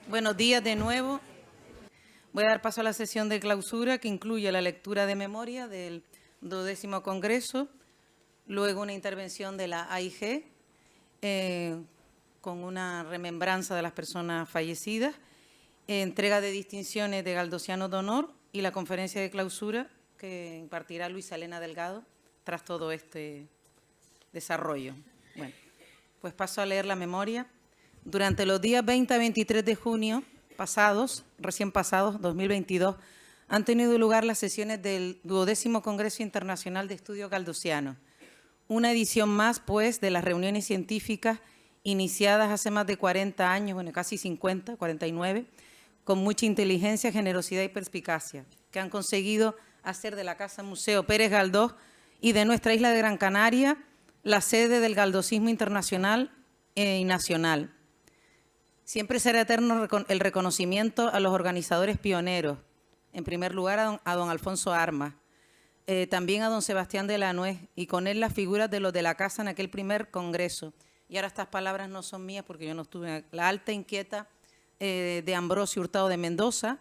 Buenos días de nuevo. Voy a dar paso a la sesión de clausura que incluye la lectura de memoria del 12º Congreso, luego una intervención de la AIG con una remembranza de las personas fallecidas, entrega de distinciones de Galdosiano de Honor y la conferencia de clausura que impartirá Luisa Elena Delgado tras todo este desarrollo. Bueno, pues paso a leer la memoria. Durante los días 20 a 23 de junio recién pasados, 2022, han tenido lugar las sesiones del 12º Congreso Internacional de Estudios Galdosianos. Una edición más, pues, de las reuniones científicas iniciadas hace más de 40 años, bueno, casi 50, 49, con mucha inteligencia, generosidad y perspicacia, que han conseguido hacer de la Casa Museo Pérez Galdós y de nuestra isla de Gran Canaria la sede del galdosismo internacional y nacional. Siempre será eterno el reconocimiento a los organizadores pioneros, en primer lugar a don Alfonso Armas, también a don Sebastián de la Nuez y con él las figuras de los de la casa en aquel primer congreso. Y ahora estas palabras no son mías porque yo no estuve. La alta inquieta de Ambrosio Hurtado de Mendoza,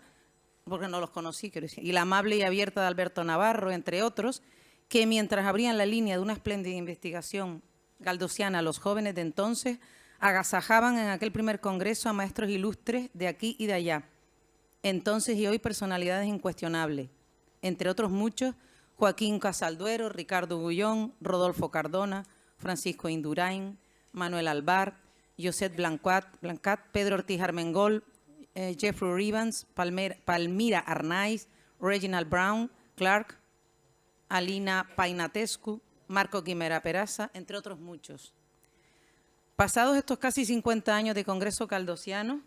porque no los conocí, quiero decir, y la amable y abierta de Alberto Navarro, entre otros, que mientras abrían la línea de una espléndida investigación galdosiana a los jóvenes de entonces, agasajaban en aquel primer congreso a maestros ilustres de aquí y de allá, entonces y hoy personalidades incuestionables, entre otros muchos, Joaquín Casalduero, Ricardo Gullón, Rodolfo Cardona, Francisco Indurain, Manuel Alvar, Josep Blancat, Pedro Ortiz Armengol, Jeffrey Rivans, Palmira Arnaiz, Reginald Brown, Clark, Alina Painatescu, Marco Quimera Peraza, entre otros muchos. Pasados estos casi 50 años de Congreso Galdosiano,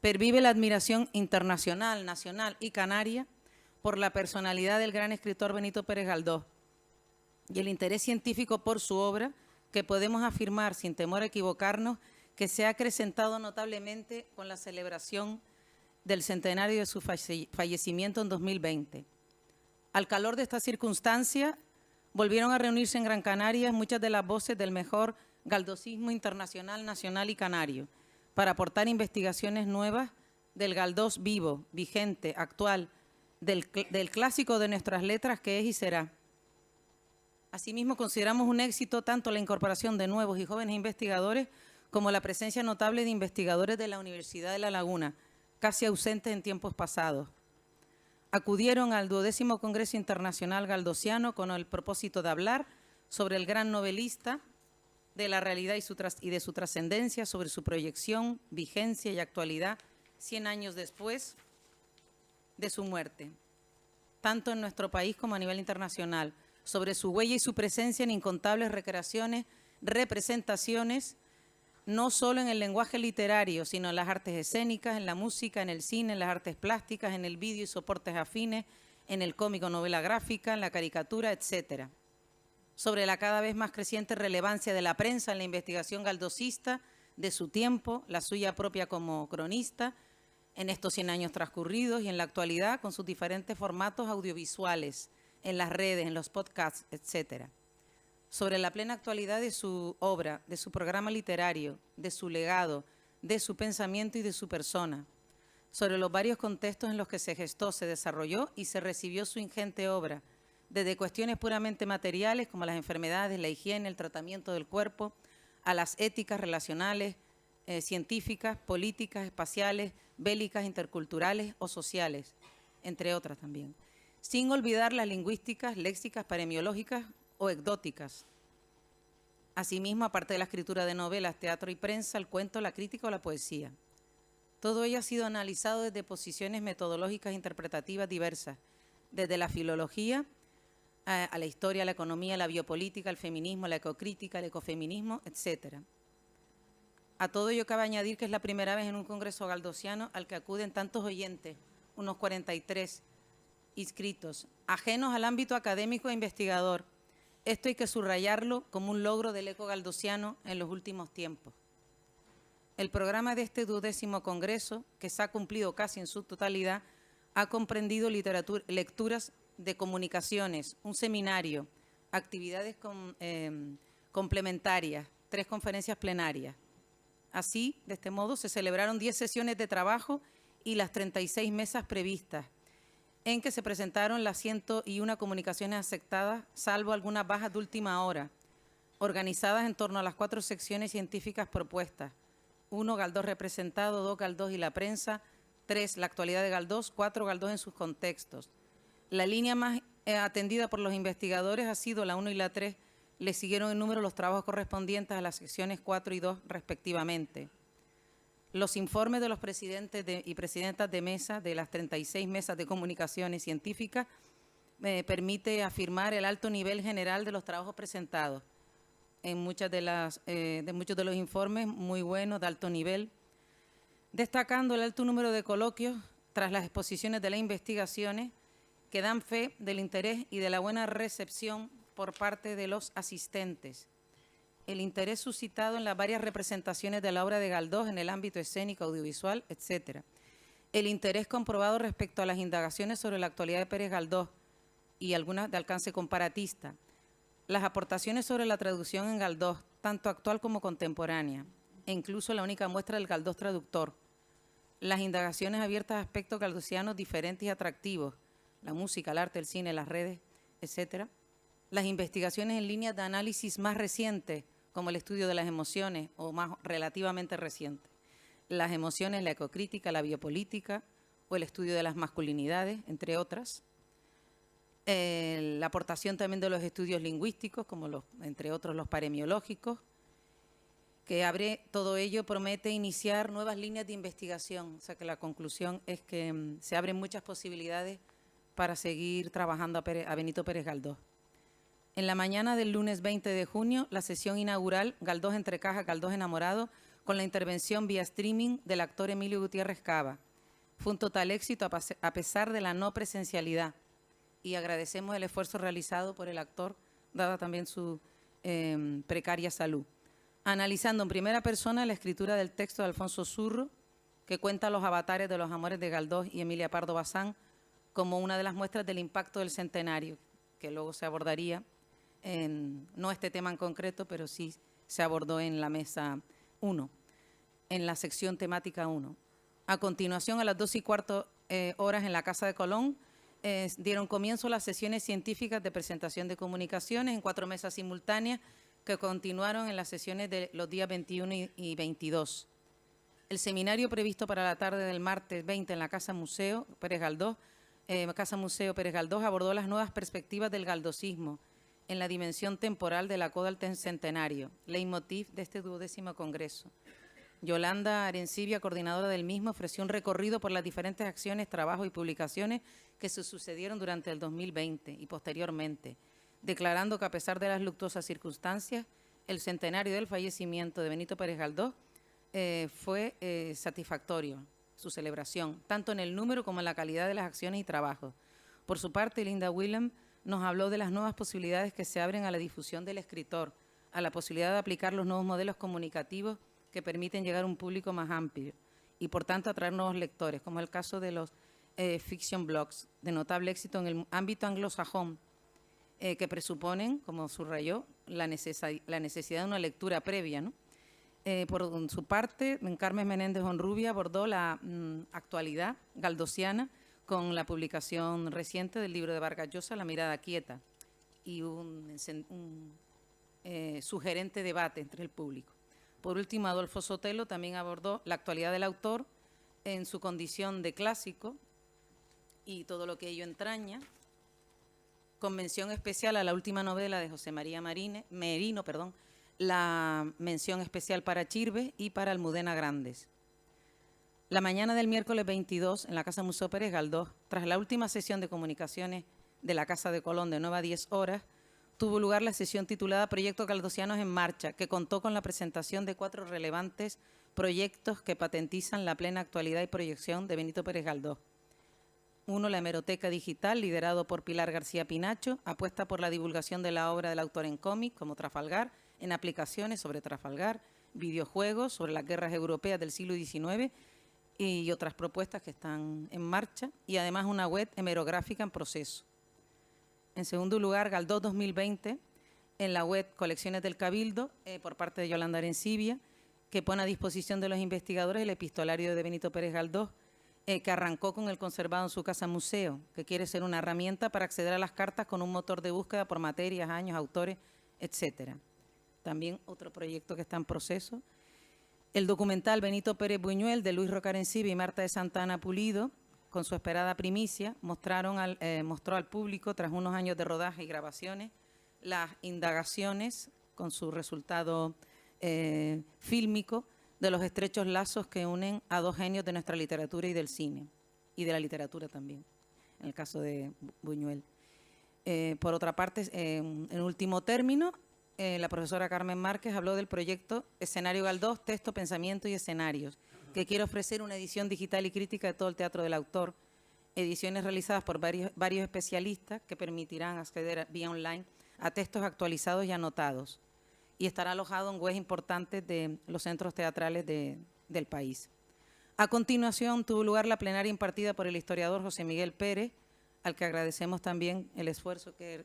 pervive la admiración internacional, nacional y canaria por la personalidad del gran escritor Benito Pérez Galdós y el interés científico por su obra, que podemos afirmar sin temor a equivocarnos que se ha acrecentado notablemente con la celebración del centenario de su fallecimiento en 2020. Al calor de esta circunstancia, volvieron a reunirse en Gran Canaria muchas de las voces del mejor galdosismo internacional, nacional y canario, para aportar investigaciones nuevas del Galdós vivo, vigente, actual, del clásico de nuestras letras que es y será. Asimismo, consideramos un éxito tanto la incorporación de nuevos y jóvenes investigadores como la presencia notable de investigadores de la Universidad de La Laguna, casi ausentes en tiempos pasados. Acudieron al 12º Congreso Internacional Galdosiano con el propósito de hablar sobre el gran novelista, de la realidad y de su trascendencia, sobre su proyección, vigencia y actualidad 100 años después de su muerte, tanto en nuestro país como a nivel internacional, sobre su huella y su presencia en incontables recreaciones, representaciones, no solo en el lenguaje literario, sino en las artes escénicas, en la música, en el cine, en las artes plásticas, en el vídeo y soportes afines, en el cómico, novela gráfica, en la caricatura, etcétera. Sobre la cada vez más creciente relevancia de la prensa en la investigación galdosista de su tiempo, la suya propia como cronista, en estos 100 años transcurridos y en la actualidad con sus diferentes formatos audiovisuales, en las redes, en los podcasts, etcétera. Sobre la plena actualidad de su obra, de su programa literario, de su legado, de su pensamiento y de su persona. Sobre los varios contextos en los que se gestó, se desarrolló y se recibió su ingente obra, desde cuestiones puramente materiales como las enfermedades, la higiene, el tratamiento del cuerpo, a las éticas relacionales, científicas, políticas, espaciales, bélicas, interculturales o sociales, entre otras también. Sin olvidar las lingüísticas, léxicas, paremiológicas o ecdóticas. Asimismo, aparte de la escritura de novelas, teatro y prensa, el cuento, la crítica o la poesía. Todo ello ha sido analizado desde posiciones metodológicas e interpretativas diversas, desde la filología a la historia, a la economía, a la biopolítica, al feminismo, a la ecocrítica, al ecofeminismo, etcétera. A todo ello cabe añadir que es la primera vez en un congreso galdosiano al que acuden tantos oyentes, unos 43 inscritos, ajenos al ámbito académico e investigador. Esto hay que subrayarlo como un logro del eco galdosiano en los últimos tiempos. El programa de este 12º Congreso, que se ha cumplido casi en su totalidad, ha comprendido lecturas de comunicaciones, un seminario, actividades complementarias, 3 conferencias plenarias, Así, de este modo, se celebraron 10 sesiones de trabajo y las 36 mesas previstas, en que se presentaron las 101 comunicaciones aceptadas, salvo algunas bajas de última hora, organizadas en torno a las 4 secciones científicas propuestas. 1, Galdós representado; 2, Galdós y la prensa; 3, la actualidad de Galdós; 4, Galdós en sus contextos. La línea más atendida por los investigadores ha sido la 1 y la 3. Le siguieron en número los trabajos correspondientes a las secciones 4 y 2, respectivamente. Los informes de los presidentes y presidentas de mesa de las 36 mesas de comunicaciones científicas permite afirmar el alto nivel general de los trabajos presentados. En muchos de los informes, muy buenos, de alto nivel, destacando el alto número de coloquios tras las exposiciones de las investigaciones que dan fe del interés y de la buena recepción por parte de los asistentes. El interés suscitado en las varias representaciones de la obra de Galdós en el ámbito escénico, audiovisual, etc. El interés comprobado respecto a las indagaciones sobre la actualidad de Pérez Galdós y algunas de alcance comparatista. Las aportaciones sobre la traducción en Galdós, tanto actual como contemporánea, e incluso la única muestra del Galdós traductor. Las indagaciones abiertas a aspectos galdosianos diferentes y atractivos, la música, el arte, el cine, las redes, etc. Las investigaciones en líneas de análisis más recientes, como el estudio de las emociones, o más relativamente recientes. Las emociones, la ecocrítica, la biopolítica, o el estudio de las masculinidades, entre otras. La aportación también de los estudios lingüísticos, como entre otros los paremiológicos, que todo ello promete iniciar nuevas líneas de investigación. O sea que la conclusión es que se abren muchas posibilidades para seguir trabajando a Benito Pérez Galdós. En la mañana del lunes 20 de junio, la sesión inaugural, Galdós entre cajas, Galdós enamorado, con la intervención vía streaming del actor Emilio Gutiérrez Cava. Fue un total éxito a pesar de la no presencialidad, y agradecemos el esfuerzo realizado por el actor, dada también su precaria salud. Analizando en primera persona la escritura del texto de Alfonso Zurro, que cuenta los avatares de los amores de Galdós y Emilia Pardo Bazán, como una de las muestras del impacto del centenario, que luego se abordaría, no este tema en concreto, pero sí se abordó en la mesa 1, en la sección temática 1. A continuación, a las 2:15 horas en la Casa de Colón, dieron comienzo las sesiones científicas de presentación de comunicaciones en 4 mesas simultáneas que continuaron en las sesiones de los días 21 y 22. El seminario previsto para la tarde del martes 20 en la Casa Museo Pérez Galdós, abordó las nuevas perspectivas del galdosismo en la dimensión temporal de la coda al centenario, leitmotiv de este 12º Congreso. Yolanda Arencibia, coordinadora del mismo, ofreció un recorrido por las diferentes acciones, trabajos y publicaciones que se sucedieron durante el 2020 y posteriormente, declarando que a pesar de las luctuosas circunstancias, el centenario del fallecimiento de Benito Pérez Galdós fue satisfactorio, su celebración, tanto en el número como en la calidad de las acciones y trabajos. Por su parte, Linda Willem nos habló de las nuevas posibilidades que se abren a la difusión del escritor, a la posibilidad de aplicar los nuevos modelos comunicativos que permiten llegar a un público más amplio y, por tanto, atraer nuevos lectores, como el caso de los fiction blogs, de notable éxito en el ámbito anglosajón, que presuponen, como subrayó, la necesidad de una lectura previa, ¿no? Por su parte, Carmen Menéndez Honrubia abordó la actualidad galdosiana con la publicación reciente del libro de Vargas Llosa, La mirada quieta, y un sugerente debate entre el público. Por último, Adolfo Sotelo también abordó la actualidad del autor en su condición de clásico y todo lo que ello entraña, con mención especial a la última novela de José María Merino, la mención especial para Chirves y para Almudena Grandes. La mañana del miércoles 22, en la Casa Museo Pérez Galdós, tras la última sesión de comunicaciones de la Casa de Colón de 9 a 10 horas, tuvo lugar la sesión titulada Proyectos Galdosianos en Marcha, que contó con la presentación de 4 relevantes proyectos que patentizan la plena actualidad y proyección de Benito Pérez Galdós. 1, la hemeroteca digital, liderado por Pilar García Pinacho, apuesta por la divulgación de la obra del autor en cómic, como Trafalgar, en aplicaciones sobre Trafalgar, videojuegos sobre las guerras europeas del siglo XIX y otras propuestas que están en marcha, y además una web hemerográfica en proceso. En segundo lugar, Galdós 2020, en la web Colecciones del Cabildo, por parte de Yolanda Arencibia, que pone a disposición de los investigadores el epistolario de Benito Pérez Galdós, que arrancó con el conservado en su casa museo, que quiere ser una herramienta para acceder a las cartas con un motor de búsqueda por materias, años, autores, etcétera. También otro proyecto que está en proceso. El documental Benito Pérez Buñuel, de Luis Rocarencibia y Marta de Santa Ana Pulido, con su esperada primicia, mostró al público, tras unos años de rodaje y grabaciones, las indagaciones con su resultado fílmico de los estrechos lazos que unen a dos genios de nuestra literatura y del cine, y de la literatura también, en el caso de Buñuel. Por otra parte, en último término, la profesora Carmen Márquez habló del proyecto Escenario Galdós, Texto, Pensamiento y Escenarios, que quiere ofrecer una edición digital y crítica de todo el teatro del autor, ediciones realizadas por varios especialistas que permitirán acceder vía online a textos actualizados y anotados, y estará alojado en webs importantes de los centros teatrales del país. A continuación, tuvo lugar la plenaria impartida por el historiador José Miguel Pérez, al que agradecemos también el esfuerzo que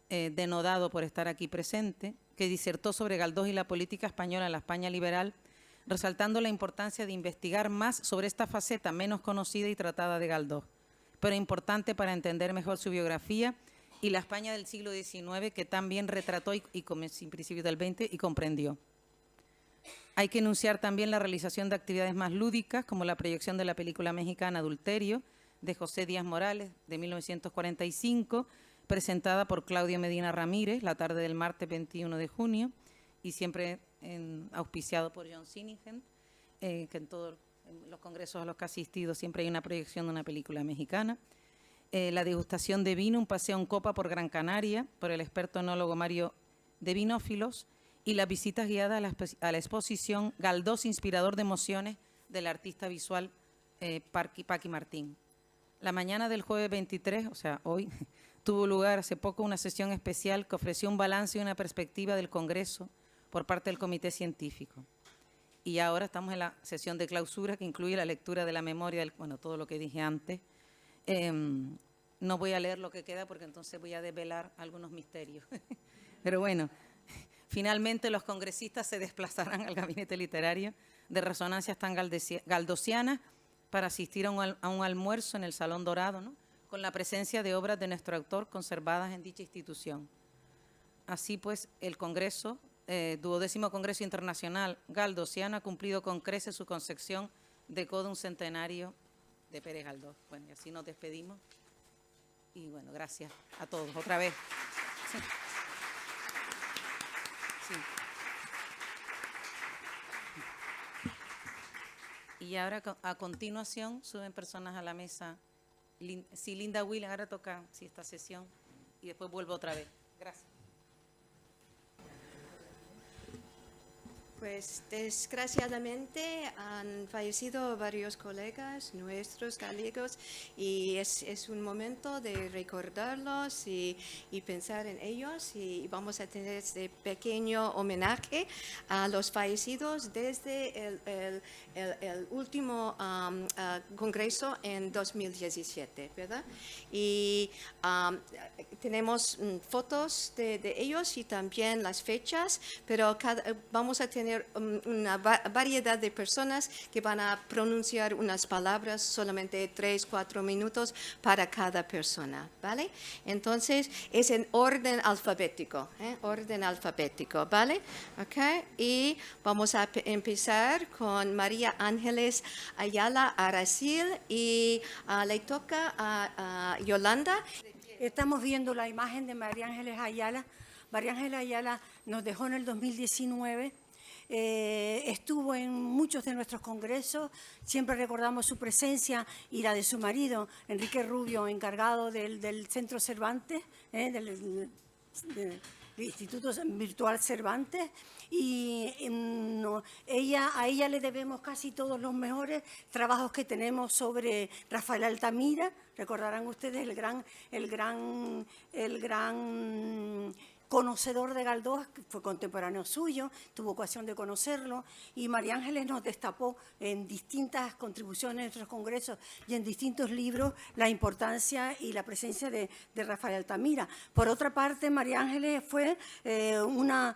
denodado por estar aquí presente, que disertó sobre Galdós y la política española en la España liberal, resaltando la importancia de investigar más sobre esta faceta menos conocida y tratada de Galdós, pero importante para entender mejor su biografía y la España del siglo XIX, que tan bien retrató y principios del XX y comprendió. Hay que enunciar también la realización de actividades más lúdicas, como la proyección de la película mexicana Adulterio, de José Díaz Morales, de 1945, presentada por Claudio Medina Ramírez, la tarde del martes 21 de junio, y siempre auspiciado por John Siningen, que en todos los congresos a los que ha asistido siempre hay una proyección de una película mexicana. La degustación de vino, un paseo en copa por Gran Canaria, por el experto enólogo Mario de Vinófilos, y las visitas guiadas a la exposición Galdós, inspirador de emociones, del artista visual Paqui Martín. La mañana del jueves 23, o sea, hoy, tuvo lugar hace poco una sesión especial que ofreció un balance y una perspectiva del Congreso por parte del Comité Científico. Y ahora estamos en la sesión de clausura, que incluye la lectura de la memoria, bueno, todo lo que dije antes. No voy a leer lo que queda porque entonces voy a desvelar algunos misterios. Pero bueno, finalmente los congresistas se desplazarán al gabinete literario de resonancias tan galdosianas para asistir a un almuerzo en el Salón Dorado, ¿no?, con la presencia de obras de nuestro autor conservadas en dicha institución. Así pues, el Congreso, 12º Congreso Internacional Galdosiano, ha cumplido con creces su concepción de un centenario de Pérez Galdós. Bueno, y así nos despedimos. Y bueno, gracias a todos otra vez. Sí. Sí. Y ahora, a continuación, suben personas a la mesa. Sí, Linda Williams, ahora toca esta sesión y después vuelvo otra vez. Gracias. Pues desgraciadamente han fallecido varios colegas nuestros gallegos y es un momento de recordarlos y pensar en ellos, y vamos a tener este pequeño homenaje a los fallecidos desde el último congreso en 2017, ¿verdad? Y tenemos fotos de ellos y también las fechas, pero vamos a tener una variedad de personas que van a pronunciar unas palabras, solamente 3-4 minutos para cada persona, ¿vale? Entonces, es en orden alfabético, ¿vale? Ok, y vamos a empezar con María Ángeles Ayala Aracil y le toca a Yolanda. Estamos viendo la imagen de María Ángeles Ayala. María Ángeles Ayala nos dejó en el 2019. Estuvo en muchos de nuestros congresos, siempre recordamos su presencia y la de su marido, Enrique Rubio, encargado del Centro Cervantes, del Instituto Virtual Cervantes, y a ella le debemos casi todos los mejores trabajos que tenemos sobre Rafael Altamira. Recordarán ustedes el gran conocedor de Galdós, que fue contemporáneo suyo, tuvo ocasión de conocerlo, y María Ángeles nos destapó en distintas contribuciones en nuestros congresos y en distintos libros la importancia y la presencia de Rafael Altamira. Por otra parte, María Ángeles fue una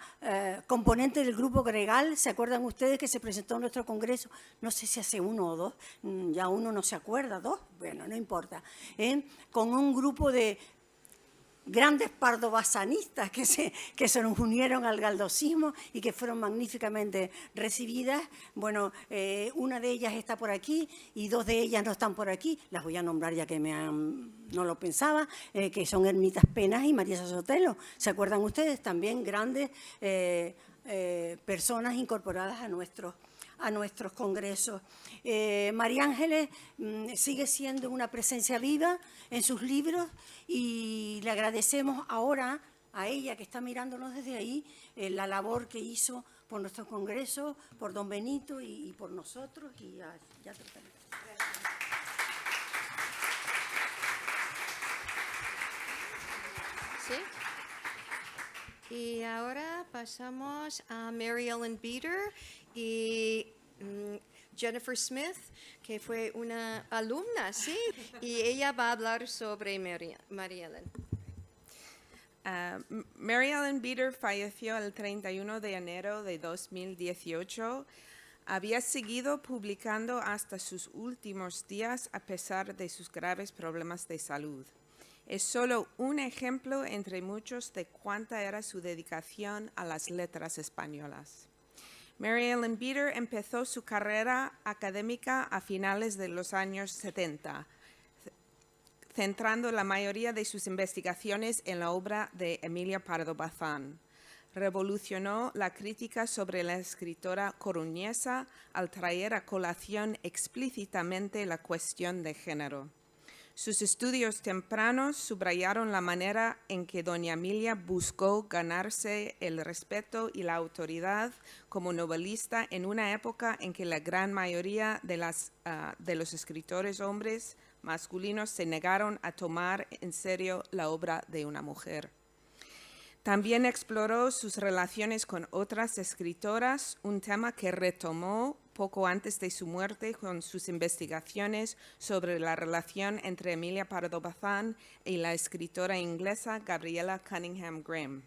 componente del grupo Gregal. ¿Se acuerdan ustedes que se presentó en nuestro congreso? No sé si hace 1 o 2, ya uno no se acuerda, 2, bueno, no importa, con un grupo de grandes pardobazanistas que se nos unieron al galdosismo y que fueron magníficamente recibidas. Bueno, una de ellas está por aquí y 2 de ellas no están por aquí. Las voy a nombrar ya que no lo pensaba, que son Ermitas Penas y María Sotelo. ¿Se acuerdan ustedes? También grandes personas incorporadas a nuestros congresos. María Ángeles sigue siendo una presencia viva en sus libros y le agradecemos ahora a ella, que está mirándonos desde ahí, la labor que hizo por nuestro congreso, por don Benito y por nosotros. Y ya tratamos. ¿Sí? Y ahora pasamos a Mary Ellen Beater y Jennifer Smith, que fue una alumna, sí, y ella va a hablar sobre Mary Ellen. Mary Ellen Beater falleció el 31 de enero de 2018. Había seguido publicando hasta sus últimos días a pesar de sus graves problemas de salud. Es solo un ejemplo entre muchos de cuánta era su dedicación a las letras españolas. Mary Ellen Beater empezó su carrera académica a finales de los años 70, centrando la mayoría de sus investigaciones en la obra de Emilia Pardo Bazán. Revolucionó la crítica sobre la escritora coruñesa al traer a colación explícitamente la cuestión de género. Sus estudios tempranos subrayaron la manera en que doña Emilia buscó ganarse el respeto y la autoridad como novelista en una época en que la gran mayoría de los escritores hombres masculinos se negaron a tomar en serio la obra de una mujer. También exploró sus relaciones con otras escritoras, un tema que retomó poco antes de su muerte con sus investigaciones sobre la relación entre Emilia Pardo Bazán y la escritora inglesa Gabriela Cunningham Graham.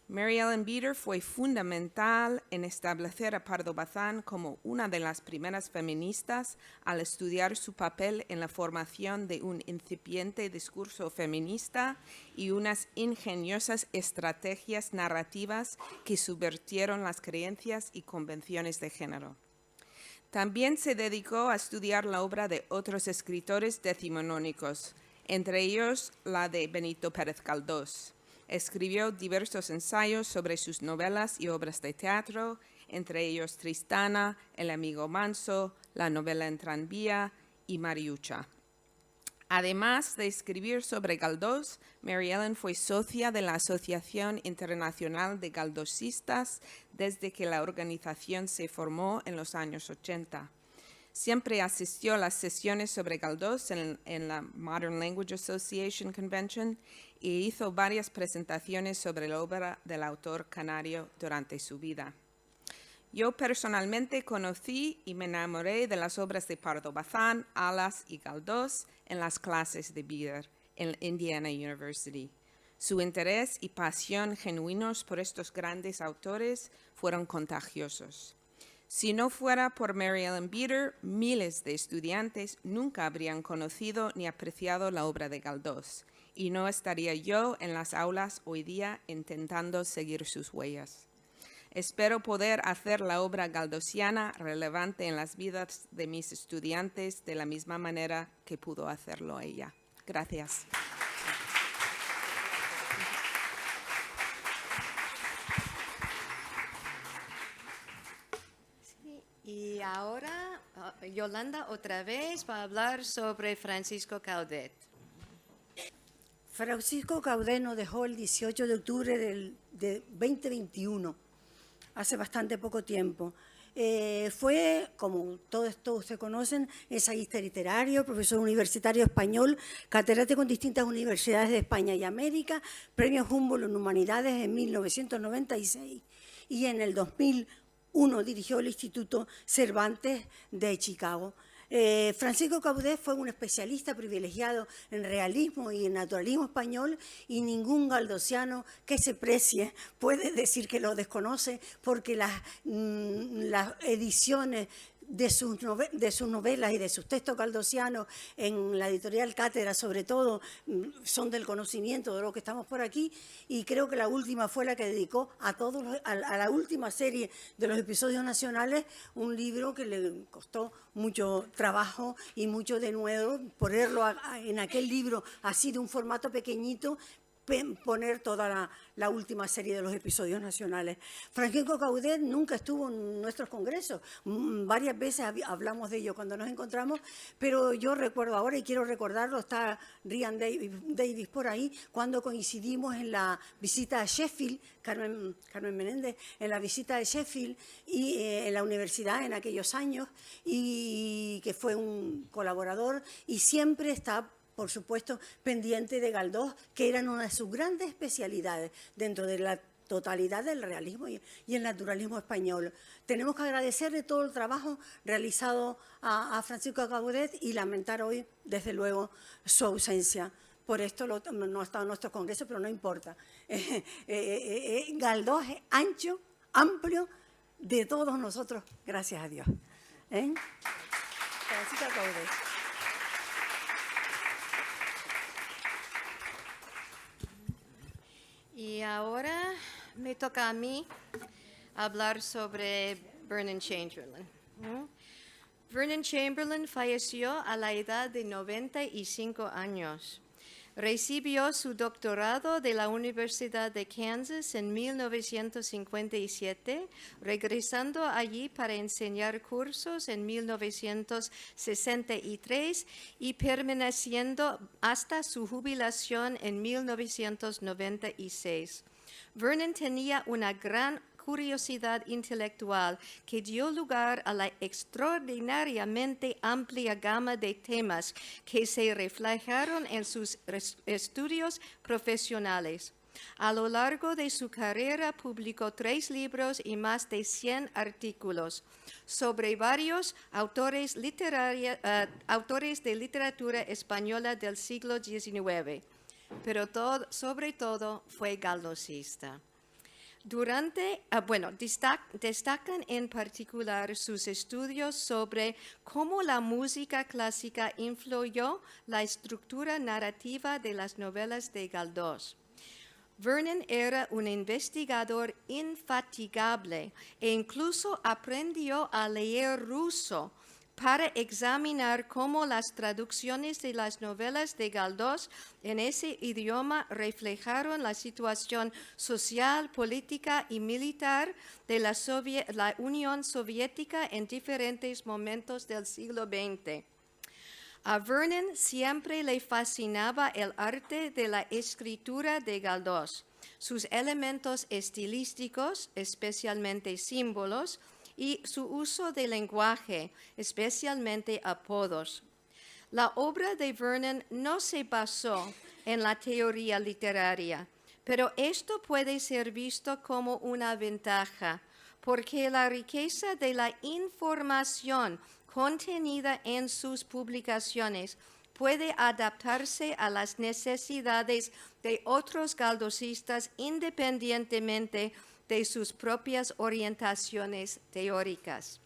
Mary Ellen Beater fue fundamental en establecer a Pardo Bazán como una de las primeras feministas al estudiar su papel en la formación de un incipiente discurso feminista y unas ingeniosas estrategias narrativas que subvirtieron las creencias y convenciones de género. También se dedicó a estudiar la obra de otros escritores decimonónicos, entre ellos la de Benito Pérez Galdós. Escribió diversos ensayos sobre sus novelas y obras de teatro, entre ellos Tristana, El amigo manso, la novela en tranvía y Mariucha. Además de escribir sobre Galdós, Mary Ellen fue socia de la Asociación Internacional de Galdosistas desde que la organización se formó en los años 80. Siempre asistió a las sesiones sobre Galdós en la Modern Language Association Convention y hizo varias presentaciones sobre la obra del autor canario durante su vida. Yo personalmente conocí y me enamoré de las obras de Pardo Bazán, Alas y Galdós en las clases de Beater en Indiana University. Su interés y pasión genuinos por estos grandes autores fueron contagiosos. Si no fuera por Mary Ellen Beater, miles de estudiantes nunca habrían conocido ni apreciado la obra de Galdós, y no estaría yo en las aulas hoy día intentando seguir sus huellas. Espero poder hacer la obra galdosiana relevante en las vidas de mis estudiantes de la misma manera que pudo hacerlo ella. Gracias. Y ahora Yolanda otra vez va a hablar sobre Francisco Caudet. Francisco Caudet nos dejó el 18 de octubre de 2021, hace bastante poco tiempo. Fue, como todos ustedes conocen, ensayista literario, profesor universitario español, catedrático en distintas universidades de España y América, premio Humboldt en Humanidades en 1996 y en el 2001 dirigió el Instituto Cervantes de Chicago. Francisco Caudet fue un especialista privilegiado en realismo y en naturalismo español, y ningún galdosiano que se precie puede decir que lo desconoce, porque las ediciones de sus novelas y de sus textos galdosianos en la editorial Cátedra, sobre todo, son del conocimiento de lo que estamos por aquí, y creo que la última fue la que dedicó a la última serie de los episodios nacionales, un libro que le costó mucho trabajo y mucho denuedo ponerlo en aquel libro así de un formato pequeñito, poner toda la última serie de los episodios nacionales. Francisco Caudet nunca estuvo en nuestros congresos, varias veces hablamos de ello cuando nos encontramos, pero yo recuerdo ahora, y quiero recordarlo, está Ryan Davis por ahí, cuando coincidimos en la visita a Sheffield, Carmen Menéndez, en la visita de Sheffield y en la universidad en aquellos años, y que fue un colaborador y siempre está, por supuesto, pendiente de Galdós, que eran una de sus grandes especialidades dentro de la totalidad del realismo y el naturalismo español. Tenemos que agradecerle todo el trabajo realizado a Francisco Caudet y lamentar hoy, desde luego, su ausencia. Por esto no ha estado en nuestro congreso, pero no importa. Galdós es ancho, amplio, de todos nosotros, gracias a Dios. Francisco Caudet. Y ahora me toca a mí hablar sobre Vernon Chamberlain. Vernon Chamberlain falleció a la edad de 95 años. Recibió su doctorado de la Universidad de Kansas en 1957, regresando allí para enseñar cursos en 1963 y permaneciendo hasta su jubilación en 1996. Vernon tenía una gran curiosidad intelectual que dio lugar a la extraordinariamente amplia gama de temas que se reflejaron en sus estudios profesionales. A lo largo de su carrera publicó 3 libros y más de 100 artículos sobre varios autores de literatura española del siglo XIX, pero sobre todo fue galdosista. Destacan en particular sus estudios sobre cómo la música clásica influyó la estructura narrativa de las novelas de Galdós. Vernon era un investigador infatigable e incluso aprendió a leer ruso para examinar cómo las traducciones de las novelas de Galdós en ese idioma reflejaron la situación social, política y militar de la Unión Soviética en diferentes momentos del siglo XX. A Vernon siempre le fascinaba el arte de la escritura de Galdós, sus elementos estilísticos, especialmente símbolos, y su uso de lenguaje, especialmente apodos. La obra de Vernon no se basó en la teoría literaria, pero esto puede ser visto como una ventaja, porque la riqueza de la información contenida en sus publicaciones puede adaptarse a las necesidades de otros galdosistas independientemente de sus propias orientaciones teóricas.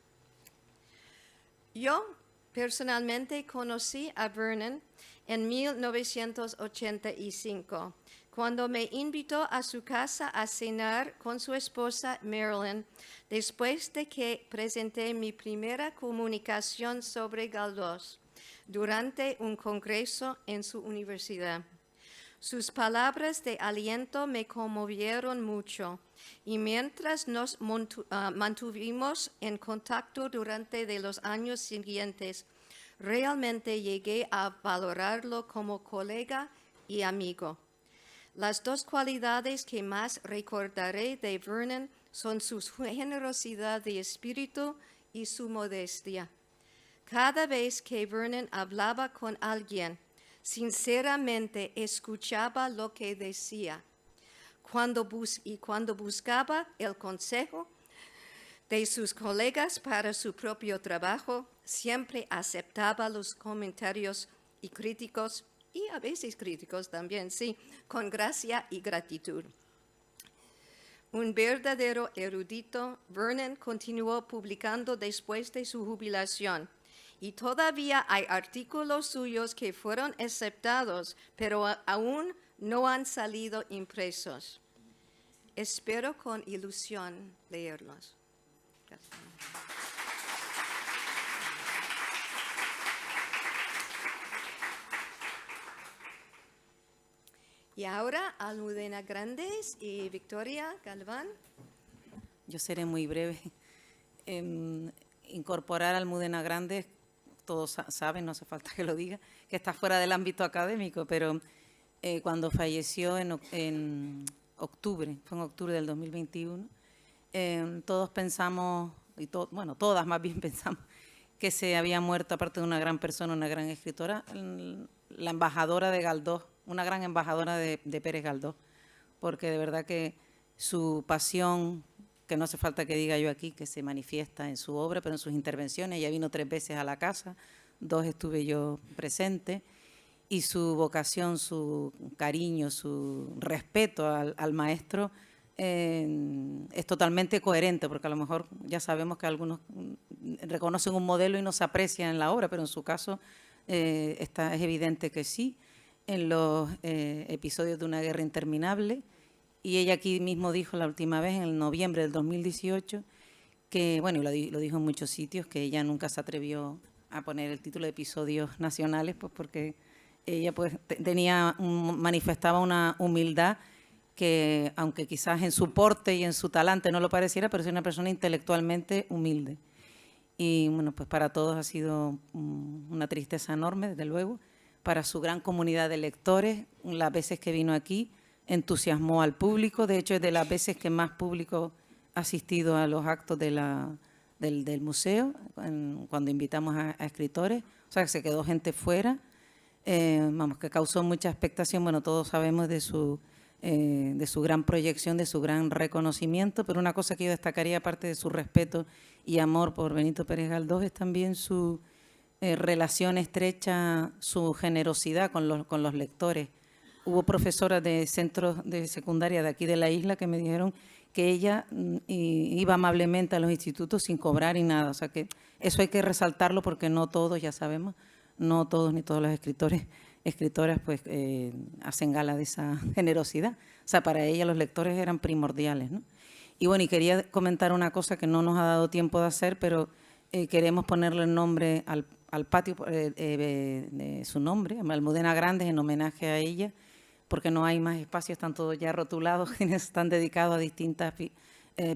Yo personalmente conocí a Vernon en 1985, cuando me invitó a su casa a cenar con su esposa Marilyn, después de que presenté mi primera comunicación sobre Galdós durante un congreso en su universidad. Sus palabras de aliento me conmovieron mucho, y mientras nos mantuvimos en contacto durante los años siguientes, realmente llegué a valorarlo como colega y amigo. Las 2 cualidades que más recordaré de Vernon son su generosidad de espíritu y su modestia. Cada vez que Vernon hablaba con alguien, sinceramente escuchaba lo que decía. Cuando buscaba el consejo de sus colegas para su propio trabajo, siempre aceptaba los comentarios y críticos, y a veces críticos también, sí, con gracia y gratitud. Un verdadero erudito, Vernon continuó publicando después de su jubilación, y todavía hay artículos suyos que fueron aceptados, pero aún no han salido impresos. Espero con ilusión leerlos. Gracias. Y ahora Almudena Grandes y Victoria Galván. Yo seré muy breve. Incorporar a Almudena Grandes, todos saben, no hace falta que lo diga, que está fuera del ámbito académico, pero cuando falleció en octubre, fue en octubre del 2021, todos pensamos, bueno, todas más bien pensamos, que se había muerto, aparte de una gran persona, una gran escritora, la embajadora de Galdós, una gran embajadora de Pérez Galdós, porque de verdad que su pasión, que no hace falta que diga yo aquí, que se manifiesta en su obra, pero en sus intervenciones. Ella vino 3 veces a la casa, 2 estuve yo presente, y su vocación, su cariño, su respeto al maestro es totalmente coherente, porque a lo mejor ya sabemos que algunos reconocen un modelo y no se aprecian en la obra, pero en su caso es evidente que sí. En los episodios de Una guerra interminable, y ella aquí mismo dijo la última vez, en el noviembre del 2018, que, bueno, y lo dijo en muchos sitios, que ella nunca se atrevió a poner el título de episodios nacionales, pues porque ella pues manifestaba una humildad que, aunque quizás en su porte y en su talante no lo pareciera, pero es una persona intelectualmente humilde. Y bueno, pues para todos ha sido una tristeza enorme, desde luego. Para su gran comunidad de lectores, las veces que vino aquí, entusiasmó al público. De hecho, es de las veces que más público ha asistido a los actos del museo, cuando invitamos a escritores. O sea, que se quedó gente fuera, que causó mucha expectación. Bueno, todos sabemos de su gran proyección, de su gran reconocimiento, pero una cosa que yo destacaría, aparte de su respeto y amor por Benito Pérez Galdós, es también su relación estrecha, su generosidad con los lectores. Hubo profesoras de centros de secundaria de aquí de la isla que me dijeron que ella iba amablemente a los institutos sin cobrar y nada. O sea que eso hay que resaltarlo, porque no todos, ya sabemos, no todos ni todos los escritoras pues hacen gala de esa generosidad. O sea, para ella los lectores eran primordiales, ¿no? Y bueno, y quería comentar una cosa que no nos ha dado tiempo de hacer, pero queremos ponerle el nombre al patio de su nombre, Almudena Grandes, en homenaje a ella, porque no hay más espacios, están todos ya rotulados, están dedicados a distintas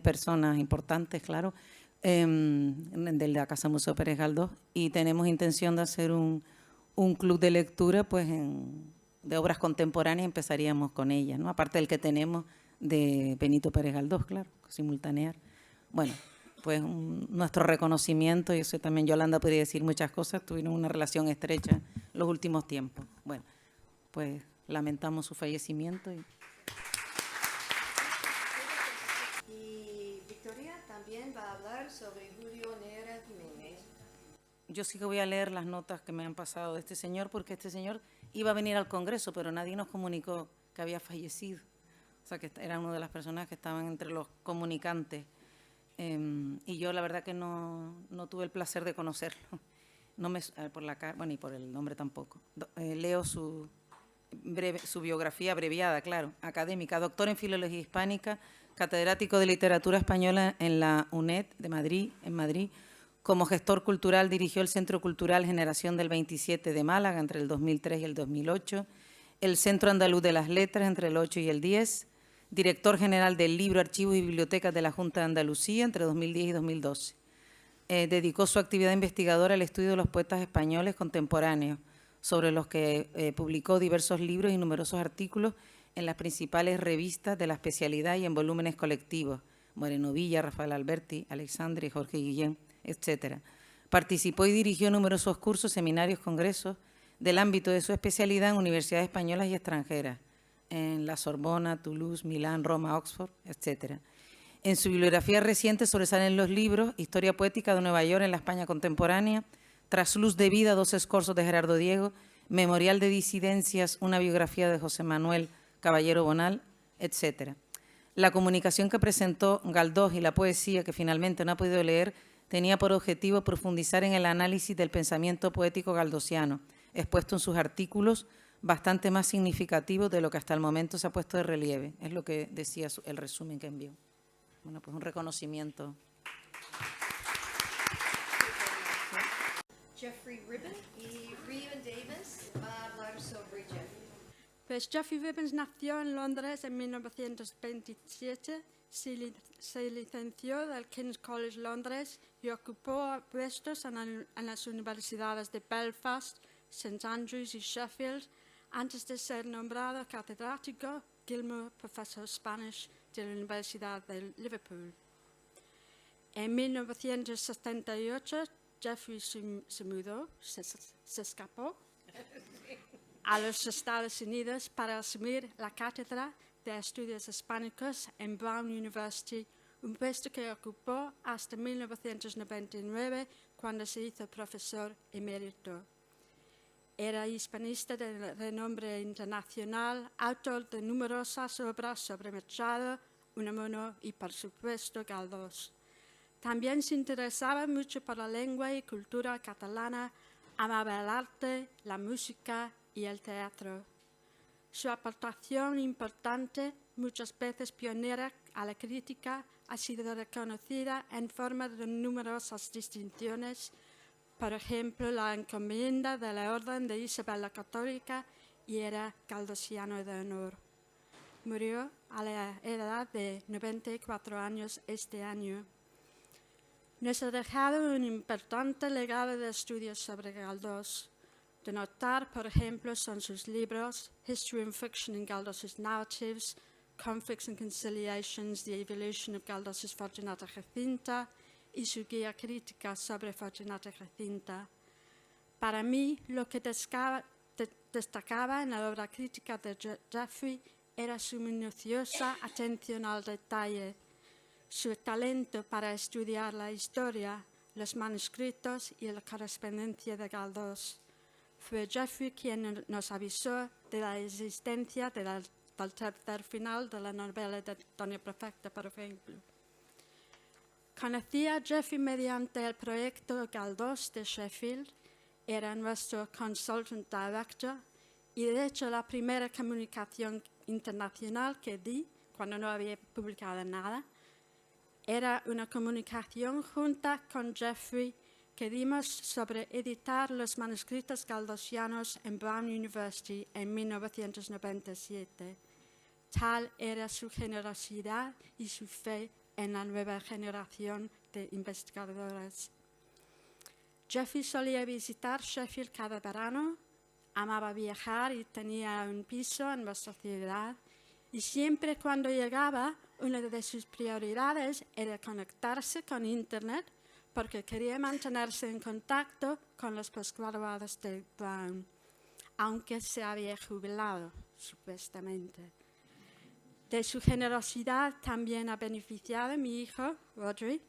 personas importantes, claro, de la Casa Museo Pérez Galdós, y tenemos intención de hacer un club de lectura pues de obras contemporáneas. Empezaríamos con ellas, ¿no? Aparte del que tenemos de Benito Pérez Galdós, claro, simultanear. Bueno, pues nuestro reconocimiento, y eso también Yolanda podría decir muchas cosas, tuvieron una relación estrecha en los últimos tiempos. Bueno, pues lamentamos su fallecimiento. Y Victoria también va a hablar sobre Julio Nera Jiménez. Yo sí que voy a leer las notas que me han pasado de este señor, porque este señor iba a venir al Congreso, pero nadie nos comunicó que había fallecido. O sea, que era una de las personas que estaban entre los comunicantes. Y yo la verdad que no tuve el placer de conocerlo. No me, por la cara, bueno, y por el nombre tampoco. Leo su biografía abreviada, claro, académica, doctor en Filología Hispánica, catedrático de Literatura Española en la UNED de Madrid, en Madrid. Como gestor cultural dirigió el Centro Cultural Generación del 27 de Málaga entre el 2003 y el 2008, el Centro Andaluz de las Letras entre el 8 y el 10, director general del Libro, Archivos y Bibliotecas de la Junta de Andalucía entre 2010 y 2012. Dedicó su actividad investigadora al estudio de los poetas españoles contemporáneos, sobre los que publicó diversos libros y numerosos artículos en las principales revistas de la especialidad y en volúmenes colectivos. Moreno Villa, Rafael Alberti, Alexandre, Jorge Guillén, etc. Participó y dirigió numerosos cursos, seminarios, congresos del ámbito de su especialidad en universidades españolas y extranjeras, en la Sorbona, Toulouse, Milán, Roma, Oxford, etc. En su bibliografía reciente sobresalen los libros Historia poética de Nueva York en la España contemporánea, Trasluz de vida, 2 escorzos de Gerardo Diego, Memorial de disidencias, una biografía de José Manuel Caballero Bonal, etc. La comunicación que presentó Galdós y la poesía que finalmente no ha podido leer tenía por objetivo profundizar en el análisis del pensamiento poético galdosiano, expuesto en sus artículos bastante más significativos de lo que hasta el momento se ha puesto de relieve. Es lo que decía el resumen que envió. Bueno, pues un reconocimiento. Jeffrey Ribbon y Rian Davis va a hablar sobre Jeffrey. Pues Jeffrey Ribbons nació en Londres en 1927, se licenció del King's College Londres y ocupó puestos en las universidades de Belfast, St Andrews y Sheffield, antes de ser nombrado catedrático Gilmour Professor Spanish de la Universidad de Liverpool. En 1978, Jeffrey se mudó, se escapó a los Estados Unidos para asumir la cátedra de Estudios Hispánicos en Brown University, un puesto que ocupó hasta 1999, cuando se hizo profesor emérito. Era hispanista de renombre internacional, autor de numerosas obras sobre Machado, Unamuno y, por supuesto, Galdós. También se interesaba mucho por la lengua y cultura catalana, amaba el arte, la música y el teatro. Su aportación importante, muchas veces pionera a la crítica, ha sido reconocida en forma de numerosas distinciones, por ejemplo, la encomienda de la Orden de Isabel la Católica y era galdosiano de honor. Murió a la edad de 94 años este año. Nos ha dejado un importante legado de estudios sobre Galdós. De notar, por ejemplo, son sus libros History and Fiction in Galdós' Narratives, Conflicts and Conciliations, The Evolution of Galdós' Fortunata Jacinta y su guía crítica sobre Fortunata Jacinta. Para mí, lo que destacaba en la obra crítica de Jeffrey era su minuciosa atención al detalle, su talento para estudiar la historia, los manuscritos y la correspondencia de Galdós. Fue Jeffrey quien nos avisó de la existencia del tercer final de la novela de Doña Perfecta, por ejemplo. Conocí a Jeffrey mediante el proyecto Galdós de Sheffield, era nuestro consultant director y de hecho la primera comunicación internacional que di, cuando no había publicado nada, era una comunicación junta con Jeffrey que dimos sobre editar los manuscritos galdosianos en Brown University en 1997. Tal era su generosidad y su fe en la nueva generación de investigadores. Jeffrey solía visitar Sheffield cada verano, amaba viajar y tenía un piso en nuestra ciudad. Y siempre cuando llegaba, una de sus prioridades era conectarse con Internet porque quería mantenerse en contacto con los postgraduados de Brown, aunque se había jubilado, supuestamente. De su generosidad también ha beneficiado mi hijo, Rodri,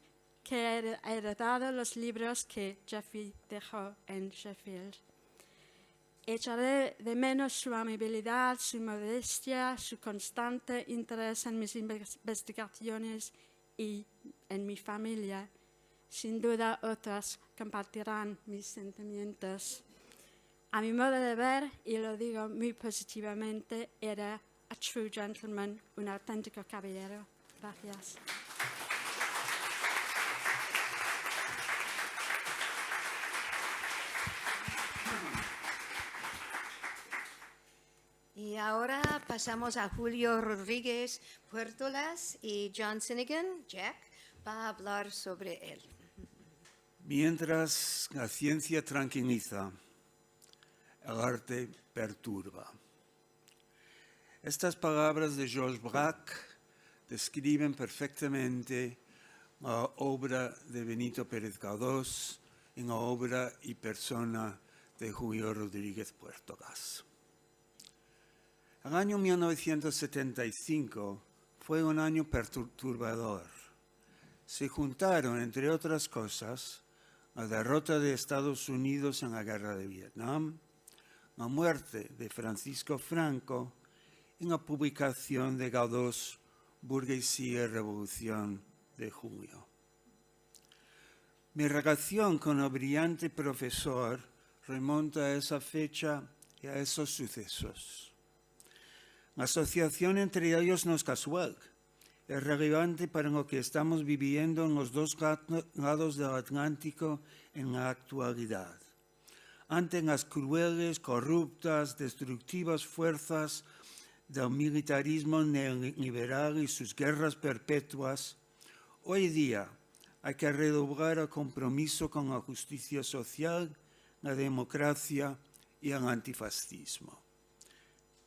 que ha heredado los libros que Jeffrey dejó en Sheffield. Echaré de menos su amabilidad, su modestia, su constante interés en mis investigaciones y en mi familia. Sin duda otras compartirán mis sentimientos. A mi modo de ver, y lo digo muy positivamente, era a true gentleman, un auténtico caballero. Gracias. Y ahora pasamos a Julio Rodríguez Puertolas y John Sinnigan, Jack, va a hablar sobre él. Mientras la ciencia tranquiliza, el arte perturba. Estas palabras de Georges Braque describen perfectamente la obra de Benito Pérez Galdós en la obra y persona de Julio Rodríguez Puertogas. El año 1975 fue un año perturbador. Se juntaron, entre otras cosas, la derrota de Estados Unidos en la Guerra de Vietnam, la muerte de Francisco Franco y la publicación de Galdós, Burguesía y Revolución de Julio. Mi relación con el brillante profesor remonta a esa fecha y a esos sucesos. La asociación entre ellos no es casual, es relevante para lo que estamos viviendo en los dos lados del Atlántico en la actualidad. Ante las crueles, corruptas, destructivas fuerzas del militarismo neoliberal y sus guerras perpetuas, hoy día hay que redoblar el compromiso con la justicia social, la democracia y el antifascismo.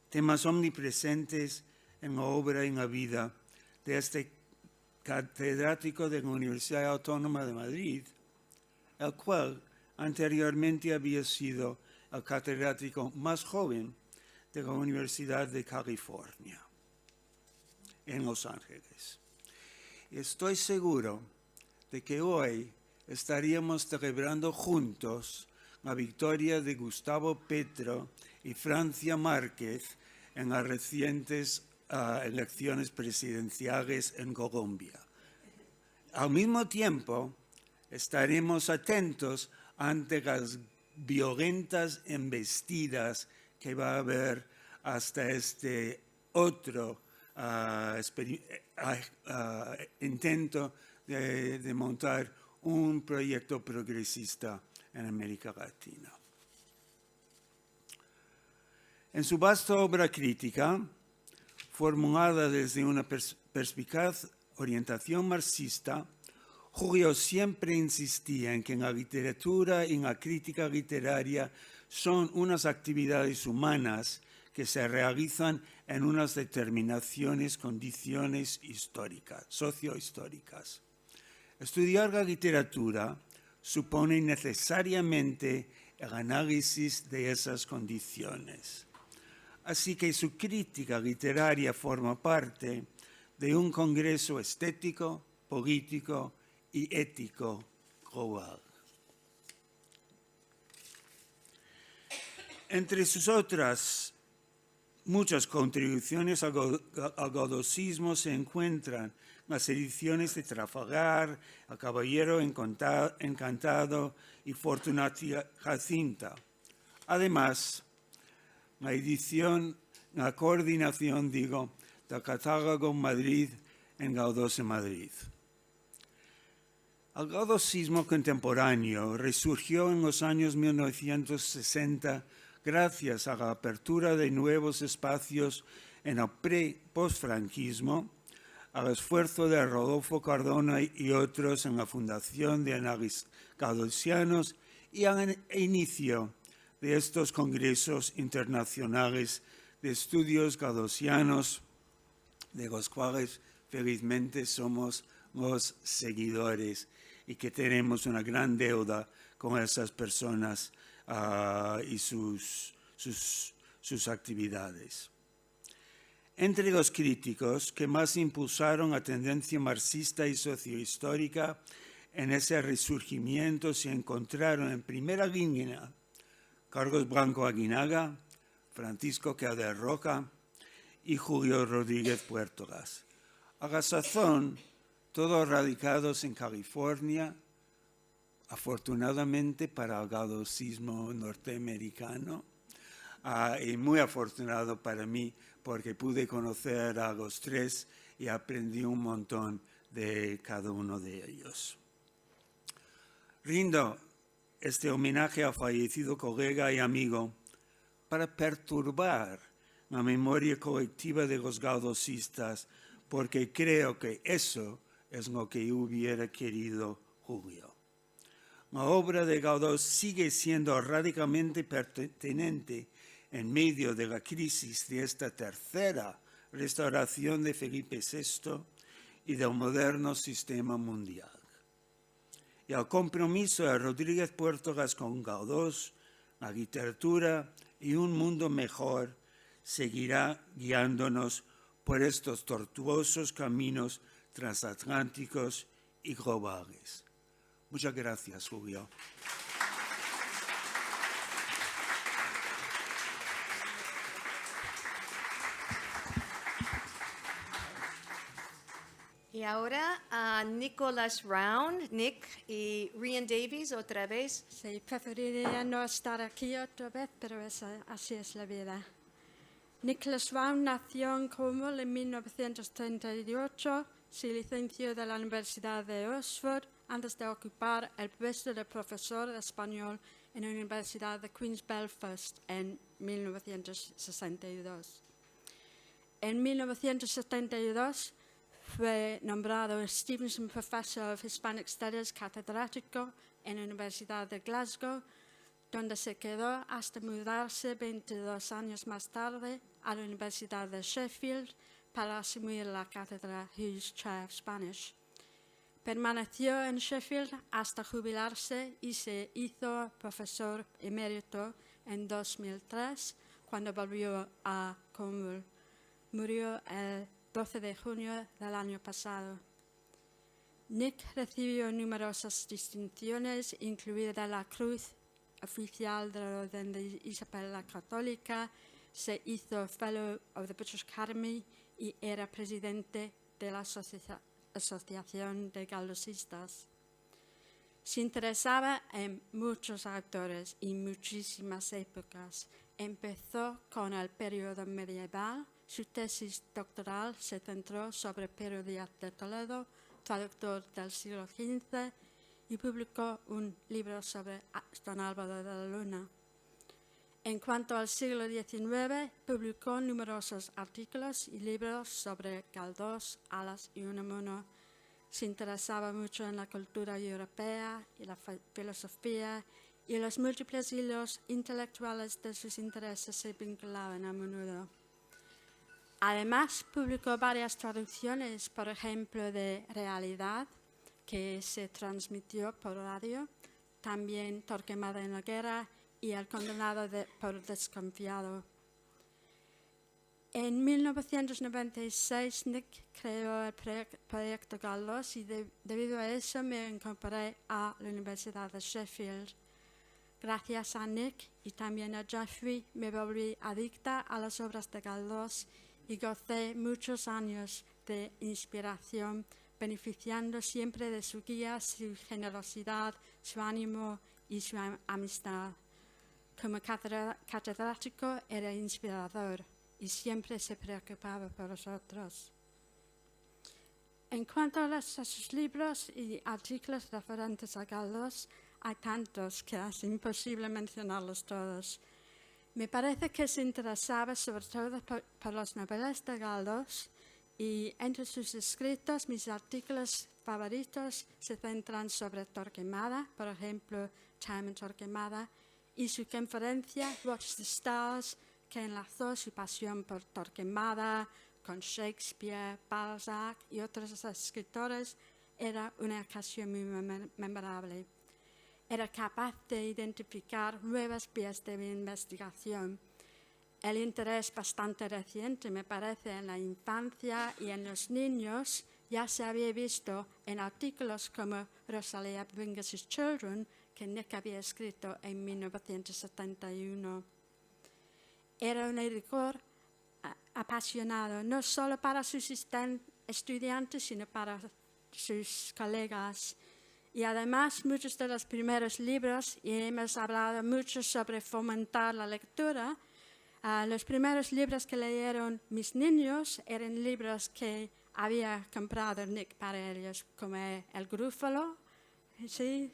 Temas omnipresentes en la obra y en la vida de este catedrático de la Universidad Autónoma de Madrid, el cual anteriormente había sido el catedrático más joven de la Universidad de California, en Los Ángeles. Estoy seguro de que hoy estaríamos celebrando juntos la victoria de Gustavo Petro y Francia Márquez en las recientes elecciones presidenciales en Colombia. Al mismo tiempo, estaremos atentos ante las violentas embestidas que va a haber hasta este otro intento de montar un proyecto progresista en América Latina. En su vasta obra crítica, formulada desde una perspicaz orientación marxista, Julio siempre insistía en que la literatura y la crítica literaria son unas actividades humanas que se realizan en unas determinadas condiciones históricas, sociohistóricas. Estudiar la literatura supone necesariamente el análisis de esas condiciones. Así que su crítica literaria forma parte de un congreso estético, político y ético global. Entre sus otras muchas contribuciones al galdosismo se encuentran las ediciones de Trafalgar, El Caballero Encantado y Fortunata Jacinta. Además, la coordinación del catálogo Madrid en Galdós en Madrid. El galdosismo contemporáneo resurgió en los años 1960 gracias a la apertura de nuevos espacios en el post-franquismo, al esfuerzo de Rodolfo Cardona y otros en la Fundación de Análisis Galdosianos y al inicio de estos congresos internacionales de estudios galdosianos, de los cuales felizmente somos los seguidores y que tenemos una gran deuda con esas personas y sus actividades. Entre los críticos que más impulsaron la tendencia marxista y sociohistórica en ese resurgimiento se encontraron en primera línea Carlos Blanco Aguinaga, Francisco Calder Roca y Julio Rodríguez Puertogas. A la sazón, todos radicados en California, afortunadamente para el galdosismo norteamericano, y muy afortunado para mí porque pude conocer a los tres y aprendí un montón de cada uno de ellos. Rindo este homenaje al fallecido colega y amigo para perturbar la memoria colectiva de los galdosistas, porque creo que eso es lo que hubiera querido Julio. La obra de Galdós sigue siendo radicalmente pertinente en medio de la crisis de esta tercera restauración de Felipe VI y del moderno sistema mundial. Y el compromiso de Rodríguez Puertogas con Galdós, la literatura y un mundo mejor seguirá guiándonos por estos tortuosos caminos transatlánticos y globales. Muchas gracias, Julio. Y ahora a Nicholas Round, Nick y Rian Davies otra vez. Sí, preferiría no estar aquí otra vez, pero así es la vida. Nicholas Round nació en Cornwall en 1938, se licenció de la Universidad de Oxford antes de ocupar el puesto de profesor de español en la Universidad de Queen's Belfast en 1962. En 1972 fue nombrado Stevenson Professor of Hispanic Studies catedrático en la Universidad de Glasgow, donde se quedó hasta mudarse 22 años más tarde a la Universidad de Sheffield para asumir la cátedra Hughes Chair of Spanish. Permaneció en Sheffield hasta jubilarse y se hizo profesor emérito en 2003, cuando volvió a Cornwall. Murió el 12 de junio del año pasado. Nick recibió numerosas distinciones, incluida la Cruz Oficial de la Orden de Isabel la Católica, se hizo Fellow of the British Academy y era presidente de la Asociación de Galdosistas. Se interesaba en muchos autores y muchísimas épocas. Empezó con el periodo medieval. Su tesis doctoral se centró sobre Pedro Díaz de Toledo, traductor del siglo XV, y publicó un libro sobre Don Álvaro de la Luna. En cuanto al siglo XIX, publicó numerosos artículos y libros sobre Galdós, Alas y Unamuno. Se interesaba mucho en la cultura europea y la filosofía, y los múltiples hilos intelectuales de sus intereses se vinculaban a menudo. Además, publicó varias traducciones, por ejemplo, de Realidad, que se transmitió por radio, también Torquemada en la guerra y El condenado por desconfiado. En 1996, Nick creó el proyecto Galdós y debido a eso me incorporé a la Universidad de Sheffield. Gracias a Nick y también a Jeffrey me volví adicta a las obras de Galdós y gocé muchos años de inspiración, beneficiando siempre de su guía, su generosidad, su ánimo y su amistad. Como catedrático era inspirador y siempre se preocupaba por nosotros. En cuanto a sus libros y artículos referentes a Galdós, hay tantos que es imposible mencionarlos todos. Me parece que se interesaba sobre todo por las novelas de Galdós y entre sus escritos mis artículos favoritos se centran sobre Torquemada, por ejemplo, Time en Torquemada, y su conferencia Watch the Stars, que enlazó su pasión por Torquemada con Shakespeare, Balzac y otros escritores, era una ocasión muy memorable. Era capaz de identificar nuevas vías de investigación. El interés bastante reciente, me parece, en la infancia y en los niños ya se había visto en artículos como Rosalia Brings Children, que Nick había escrito en 1971. Era un editor apasionado, no solo para sus estudiantes, sino para sus colegas. Y además, muchos de los primeros libros, y hemos hablado mucho sobre fomentar la lectura, los primeros libros que leyeron mis niños eran libros que había comprado Nick para ellos, como El Grúfalo, sí,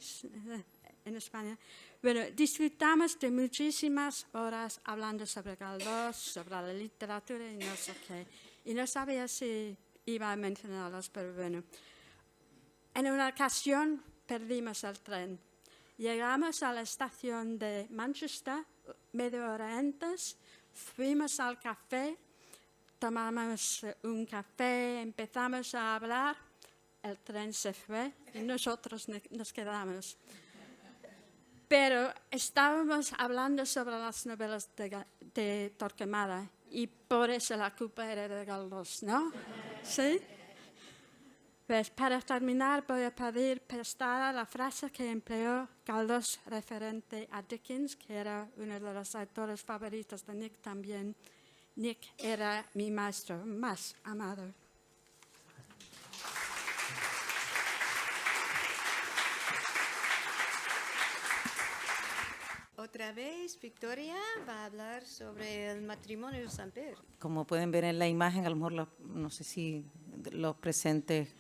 en España. Bueno, disfrutamos de muchísimas horas hablando sobre Galdós, sobre la literatura y no sé qué. Y no sabía si iba a mencionarlos, pero bueno. En una ocasión perdimos el tren. Llegamos a la estación de Manchester, media hora antes, fuimos al café, tomamos un café, empezamos a hablar, el tren se fue y nosotros nos quedamos. Pero estábamos hablando sobre las novelas de Torquemada y por eso la culpa era de Galdós, ¿no? ¿Sí? Pues para terminar voy a pedir prestada la frase que empleó Galdós referente a Dickens, que era uno de los autores favoritos de Nick también. Nick era mi maestro más amado. Otra vez, Victoria va a hablar sobre el matrimonio de Samper. Como pueden ver en la imagen, a lo mejor no sé si los presentes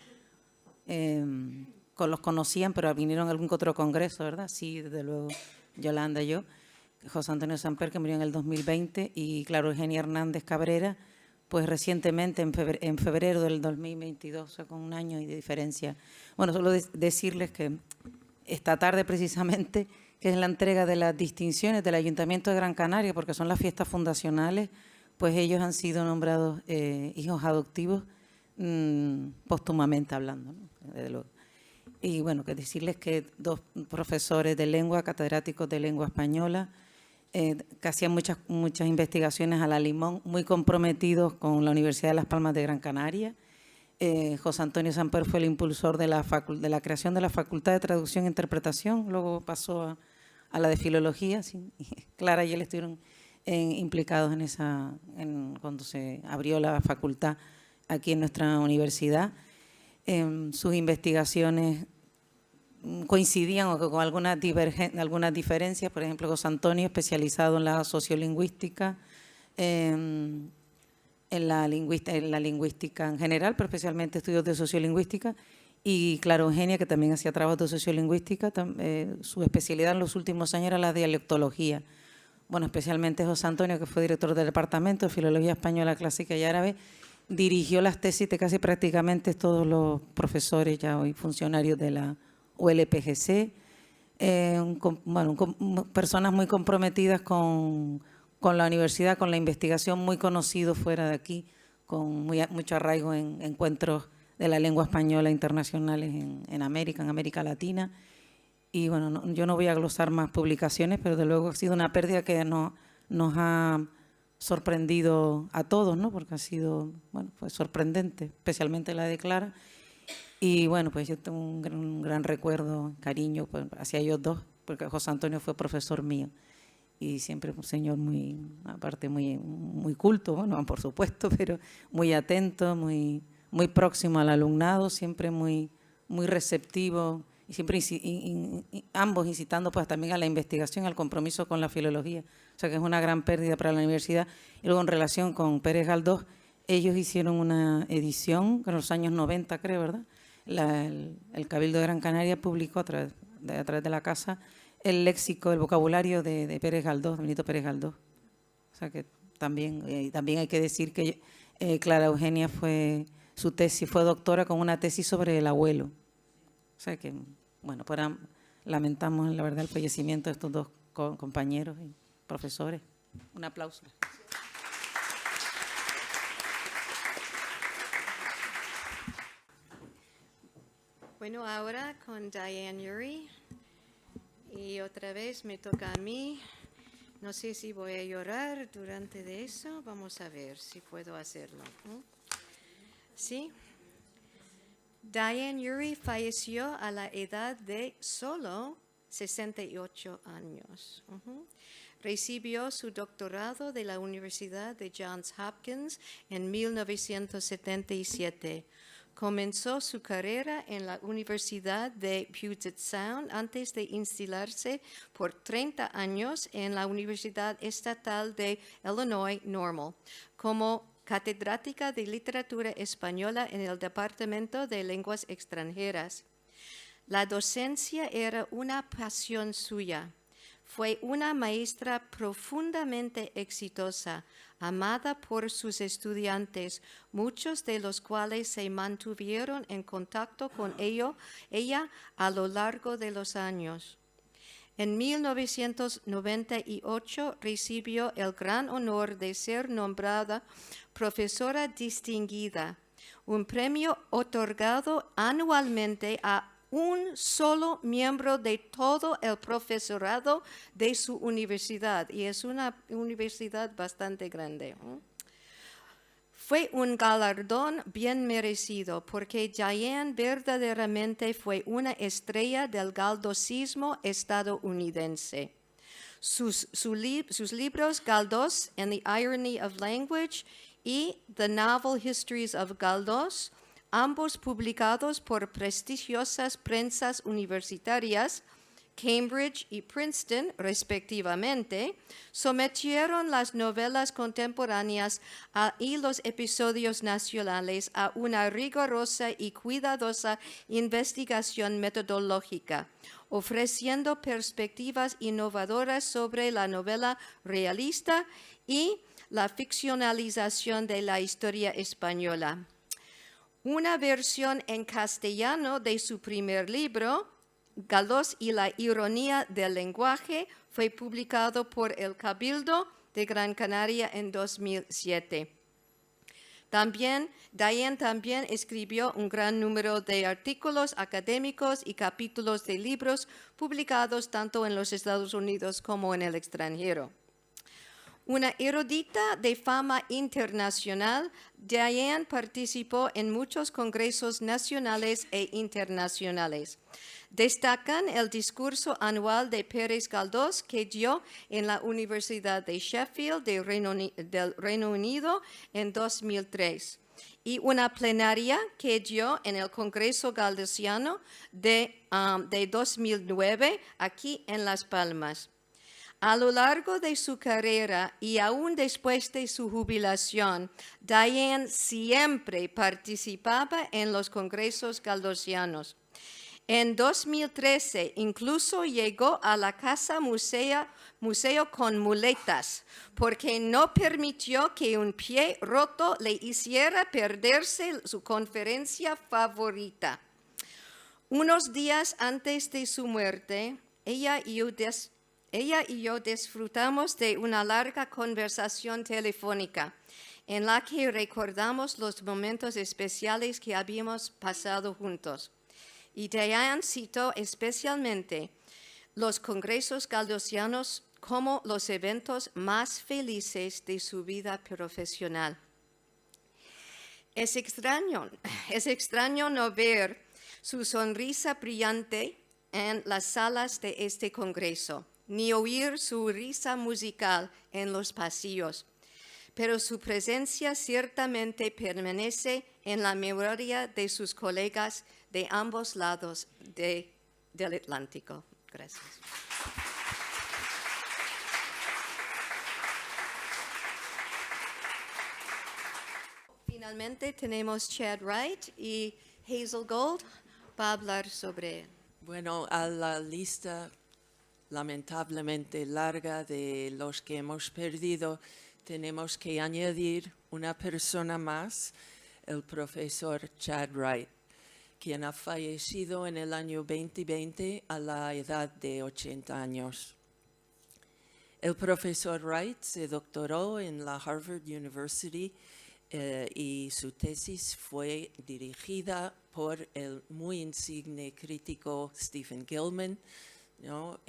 los conocían, pero vinieron a algún otro congreso, ¿verdad? Sí, desde luego, Yolanda y yo. José Antonio Samper, que murió en el 2020, y claro, Eugenia Hernández Cabrera, pues recientemente, en febrero del 2022, o sea, con un año y de diferencia. Bueno, solo decirles que esta tarde precisamente, que es la entrega de las distinciones del Ayuntamiento de Gran Canaria, porque son las fiestas fundacionales, pues ellos han sido nombrados hijos adoptivos póstumamente hablando, ¿no? Desde luego. Y bueno, que decirles que 2 profesores de lengua, catedráticos de lengua española, que hacían muchas investigaciones a la limón, muy comprometidos con la Universidad de Las Palmas de Gran Canaria. José Antonio Samper fue el impulsor de la creación de la Facultad de Traducción e Interpretación, luego pasó a la de Filología. Sí. Clara y él estuvieron implicados cuando se abrió la facultad aquí en nuestra universidad. Sus investigaciones coincidían con algunas diferencias. Por ejemplo, José Antonio, especializado en la sociolingüística, en la lingüística en general, pero especialmente estudios de sociolingüística, y claro, Eugenia, que también hacía trabajos de sociolingüística. Su especialidad en los últimos años era la dialectología. Bueno, especialmente José Antonio, que fue director del Departamento de Filología Española Clásica y Árabe, dirigió las tesis de casi prácticamente todos los profesores ya hoy funcionarios de la ULPGC, personas muy comprometidas con la universidad, con la investigación, muy conocido fuera de aquí, con mucho arraigo en encuentros de la lengua española internacionales en América Latina. Y bueno, yo no voy a glosar más publicaciones, pero de luego ha sido una pérdida que nos ha sorprendido a todos, ¿no? Porque ha sido, bueno, pues sorprendente, especialmente la de Clara. Y bueno, pues yo tengo un gran recuerdo, cariño hacia ellos dos, porque José Antonio fue profesor mío y siempre un señor muy, aparte muy culto, bueno, por supuesto, pero muy atento, muy próximo al alumnado, siempre muy receptivo, y siempre ambos incitando pues también a la investigación, al compromiso con la filología. O sea que es una gran pérdida para la universidad. Y luego en relación con Pérez Galdós, ellos hicieron una edición en los años 90, creo, ¿verdad? El Cabildo de Gran Canaria publicó a través de la casa el léxico, el vocabulario de Pérez Galdós, de Benito Pérez Galdós. O sea que también hay que decir que Clara Eugenia su tesis fue doctora con una tesis sobre el abuelo. O sea que, bueno, lamentamos la verdad el fallecimiento de estos 2 compañeros y profesores. Un aplauso. Bueno, ahora con Diane Urie. Y otra vez me toca a mí. No sé si voy a llorar durante de eso. Vamos a ver si puedo hacerlo. ¿Sí? Diane Urie falleció a la edad de solo 68 años. Recibió su doctorado de la Universidad de Johns Hopkins en 1977. Comenzó su carrera en la Universidad de Puget Sound antes de instalarse por 30 años en la Universidad Estatal de Illinois Normal como catedrática de literatura española en el Departamento de Lenguas Extranjeras. La docencia era una pasión suya. Fue una maestra profundamente exitosa, amada por sus estudiantes, muchos de los cuales se mantuvieron en contacto con ella a lo largo de los años. En 1998 recibió el gran honor de ser nombrada profesora distinguida, un premio otorgado anualmente a un solo miembro de todo el profesorado de su universidad, y es una universidad bastante grande. Fue un galardón bien merecido porque Diane verdaderamente fue una estrella del galdosismo estadounidense. Sus libros Galdós and the Irony of Language y The Novel Histories of Galdós, ambos publicados por prestigiosas prensas universitarias, Cambridge y Princeton, respectivamente, sometieron las novelas contemporáneas y los episodios nacionales a una rigurosa y cuidadosa investigación metodológica, ofreciendo perspectivas innovadoras sobre la novela realista y la ficcionalización de la historia española. Una versión en castellano de su primer libro, Galdós y la ironía del lenguaje, fue publicado por el Cabildo de Gran Canaria en 2007. Diane también escribió un gran número de artículos académicos y capítulos de libros publicados tanto en los Estados Unidos como en el extranjero. Una erudita de fama internacional, Diane participó en muchos congresos nacionales e internacionales. Destacan el discurso anual de Pérez Galdós que dio en la Universidad de Sheffield del Reino Unido en 2003 y una plenaria que dio en el Congreso Galdosiano de 2009 aquí en Las Palmas. A lo largo de su carrera y aún después de su jubilación, Diane siempre participaba en los congresos galdosianos. En 2013 incluso llegó a la casa museo con muletas, porque no permitió que un pie roto le hiciera perderse su conferencia favorita. Unos días antes de su muerte, ella y yo disfrutamos de una larga conversación telefónica en la que recordamos los momentos especiales que habíamos pasado juntos. Y Diane citó especialmente los congresos galdosianos como los eventos más felices de su vida profesional. Es extraño no ver su sonrisa brillante en las salas de este congreso, ni oír su risa musical en los pasillos, pero su presencia ciertamente permanece en la memoria de sus colegas de ambos lados del Atlántico. Gracias. Finalmente tenemos Chad Wright y Hazel Gold para hablar sobre él. Bueno, a la lista lamentablemente larga de los que hemos perdido, tenemos que añadir una persona más, el profesor Chad Wright, quien ha fallecido en el año 2020 a la edad de 80 años. El profesor Wright se doctoró en la Harvard University y su tesis fue dirigida por el muy insigne crítico Stephen Gilman, ¿no?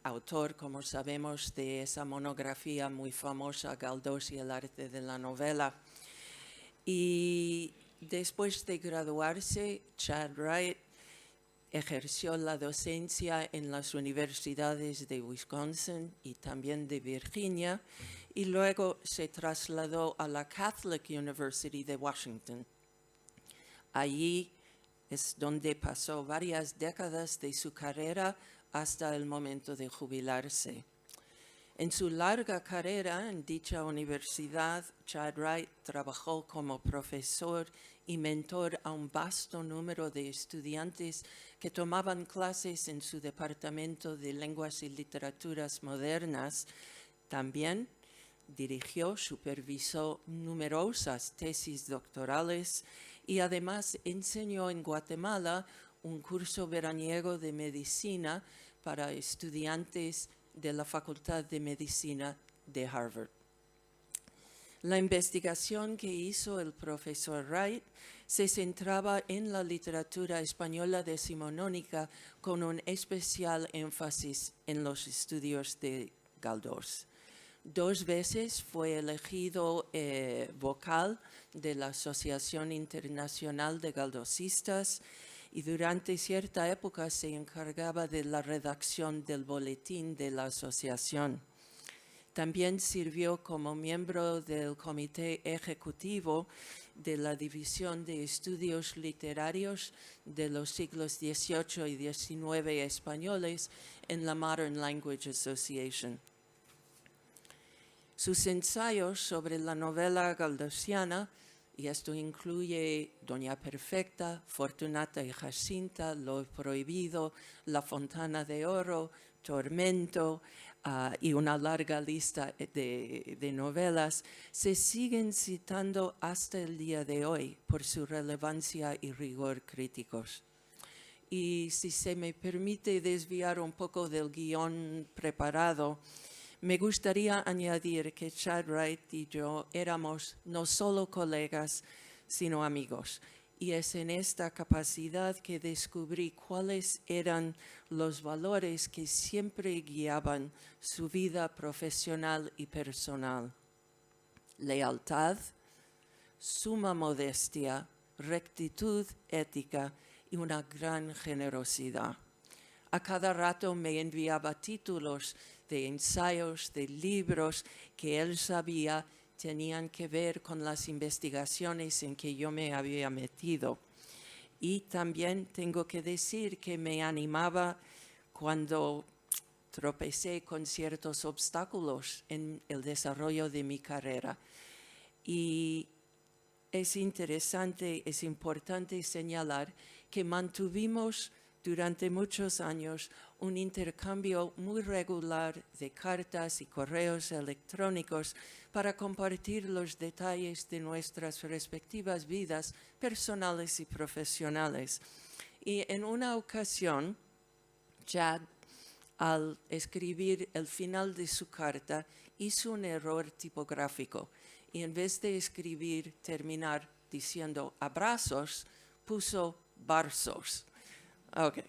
Autor, como sabemos, de esa monografía muy famosa, Galdós y el arte de la novela. Y después de graduarse, Chad Wright ejerció la docencia en las universidades de Wisconsin y también de Virginia, y luego se trasladó a la Catholic University de Washington. Allí es donde pasó varias décadas de su carrera hasta el momento de jubilarse. En su larga carrera en dicha universidad, Chad Wright trabajó como profesor y mentor a un vasto número de estudiantes que tomaban clases en su departamento de lenguas y literaturas modernas. También dirigió, supervisó numerosas tesis doctorales y además enseñó en Guatemala un curso veraniego de medicina para estudiantes de la Facultad de Medicina de Harvard. La investigación que hizo el profesor Wright se centraba en la literatura española decimonónica con un especial énfasis en los estudios de Galdós. 2 veces fue elegido vocal de la Asociación Internacional de Galdosistas y durante cierta época se encargaba de la redacción del boletín de la asociación. También sirvió como miembro del comité ejecutivo de la División de Estudios Literarios de los siglos XVIII y XIX españoles en la Modern Language Association. Sus ensayos sobre la novela galdosiana, y esto incluye Doña Perfecta, Fortunata y Jacinta, Lo Prohibido, La Fontana de Oro, Tormento, y una larga lista de novelas, se siguen citando hasta el día de hoy por su relevancia y rigor críticos. Y si se me permite desviar un poco del guión preparado, me gustaría añadir que Chad Wright y yo éramos no solo colegas, sino amigos. Y es en esta capacidad que descubrí cuáles eran los valores que siempre guiaban su vida profesional y personal. Lealtad, suma modestia, rectitud ética y una gran generosidad. A cada rato me enviaba títulos de ensayos, de libros que él sabía tenían que ver con las investigaciones en que yo me había metido. Y también tengo que decir que me animaba cuando tropecé con ciertos obstáculos en el desarrollo de mi carrera. Y es interesante, es importante señalar que mantuvimos durante muchos años un intercambio muy regular de cartas y correos electrónicos para compartir los detalles de nuestras respectivas vidas personales y profesionales. Y en una ocasión, Chad, al escribir el final de su carta, hizo un error tipográfico y en vez de terminar diciendo abrazos, puso barzos. Okay.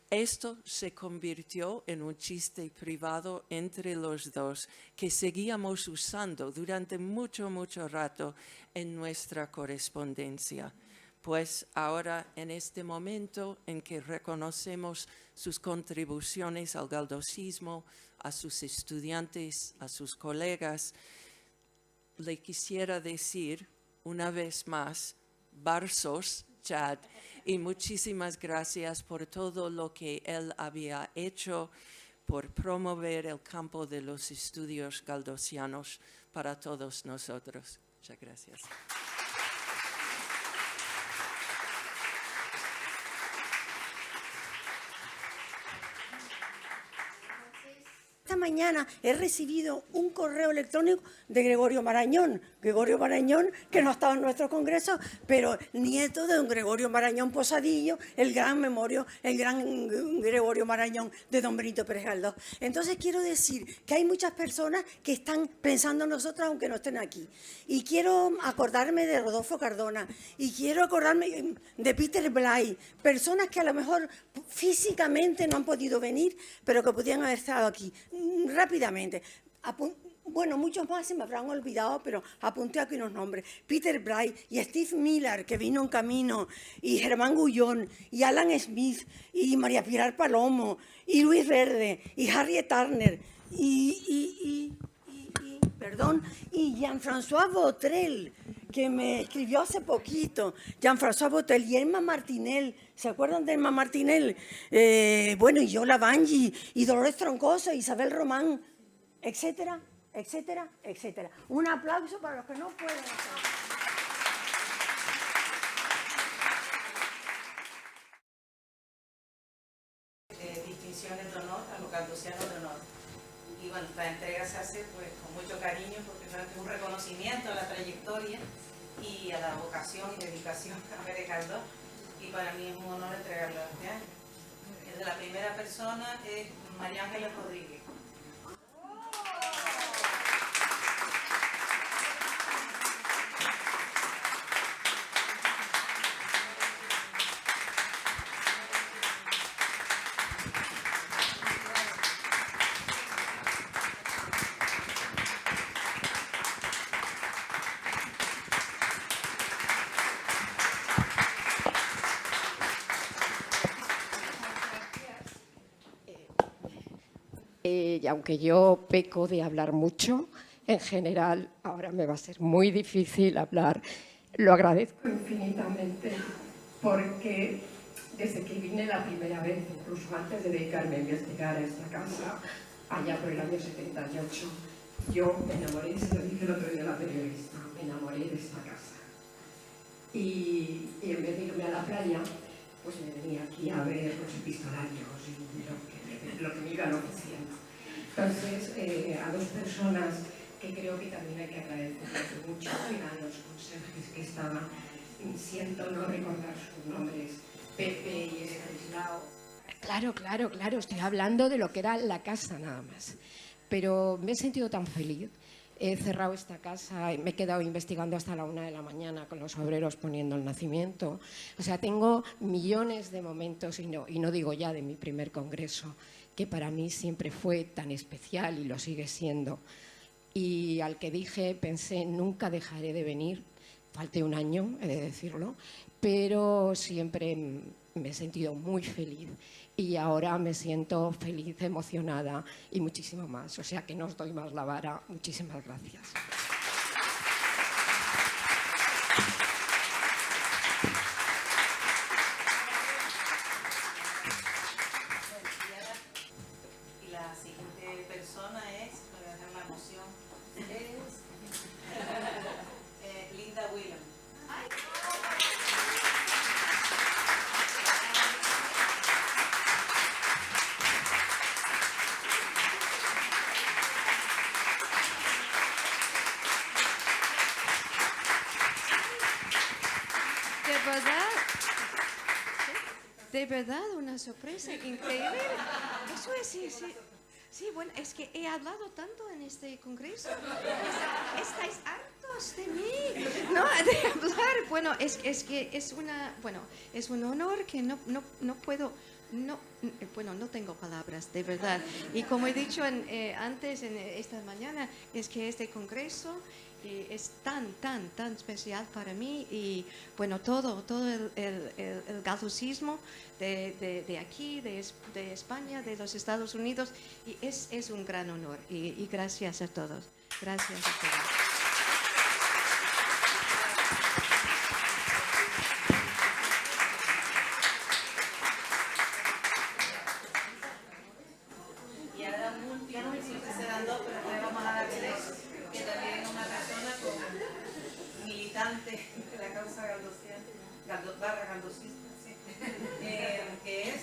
Esto se convirtió en un chiste privado entre los dos que seguíamos usando durante mucho rato en nuestra correspondencia. Pues ahora, en este momento en que reconocemos sus contribuciones al galdosismo, a sus estudiantes, a sus colegas, le quisiera decir una vez más, barzos, Chad, y muchísimas gracias por todo lo que él había hecho por promover el campo de los estudios galdosianos para todos nosotros. Muchas gracias. Esta mañana he recibido un correo electrónico de Gregorio Marañón, que no estaba en nuestro congreso, pero nieto de don Gregorio Marañón Posadillo, el gran Gregorio Marañón de don Benito Pérez Galdós. Entonces quiero decir que hay muchas personas que están pensando en nosotras aunque no estén aquí. Y quiero acordarme de Rodolfo Cardona, y quiero acordarme de Peter Bly, personas que a lo mejor físicamente no han podido venir, pero que podían haber estado aquí. Rápidamente, bueno, muchos más se me habrán olvidado, pero apunté aquí unos nombres. Peter Bly y Steve Miller, que vino en camino, y Germán Gullón, y Alan Smith, y María Pilar Palomo, y Luis Verde, y Harriet Turner, y Jean-François Botrel, que me escribió hace poquito, Jean-François Botrel y Emma Martinel. ¿Se acuerdan de Emma Martinel? Bueno, y Yola Bangi, y Dolores Troncoso, Isabel Román, etcétera, etcétera, etcétera. Un aplauso para los que no pueden estar. Distinciones de honor a los galdosianos de honor. Y bueno, la entrega se hace pues con mucho cariño porque es un reconocimiento a la trayectoria y a la vocación y dedicación a Pérez Galdós, y para mí es un honor entregarlo este año. Desde la primera persona es María Ángeles Rodríguez. Y aunque yo peco de hablar mucho, en general ahora me va a ser muy difícil hablar. Lo agradezco infinitamente porque desde que vine la primera vez, incluso antes de dedicarme a investigar a esta casa, allá por el año 78, yo me enamoré, se lo dije el otro día a la periodista, me enamoré de esta casa. Y en vez de irme a la playa, pues me venía aquí a ver los epistolarios y lo que me iban ofreciendo. Entonces, a dos personas que creo que también hay que agradecerles mucho, eran los conserjes que estaban, siento no recordar sus nombres, Pepe y Estanislao. Claro, estoy hablando de lo que era la casa nada más. Pero me he sentido tan feliz. He cerrado esta casa y me he quedado investigando hasta la 1 de la mañana con los obreros poniendo el nacimiento. O sea, tengo millones de momentos, y no digo ya de mi primer congreso, que para mí siempre fue tan especial y lo sigue siendo. Y al que dije, pensé, nunca dejaré de venir. Falté un año, he de decirlo, pero siempre me he sentido muy feliz. Y ahora me siento feliz, emocionada y muchísimo más. O sea que no os doy más la vara. Muchísimas gracias. Y la siguiente persona es, para hacer la moción, es Linda Willem. De verdad, una sorpresa increíble. Eso es, sí, bueno, es que he hablado tanto en este congreso. Estáis hartos de mí, ¿no? De hablar. Bueno, es que es un honor que no puedo, no tengo palabras, de verdad. Y como he dicho antes, en esta mañana, es que este congreso es tan especial para mí y bueno, todo el galdocismo de aquí, de España, de los Estados Unidos, y es un gran honor y gracias a todos. Gracias a todos. Y ahora un último, siempre serán dos, pero le vamos a dar tres, que también es una persona como militante de la causa galdosista, sí. Que es,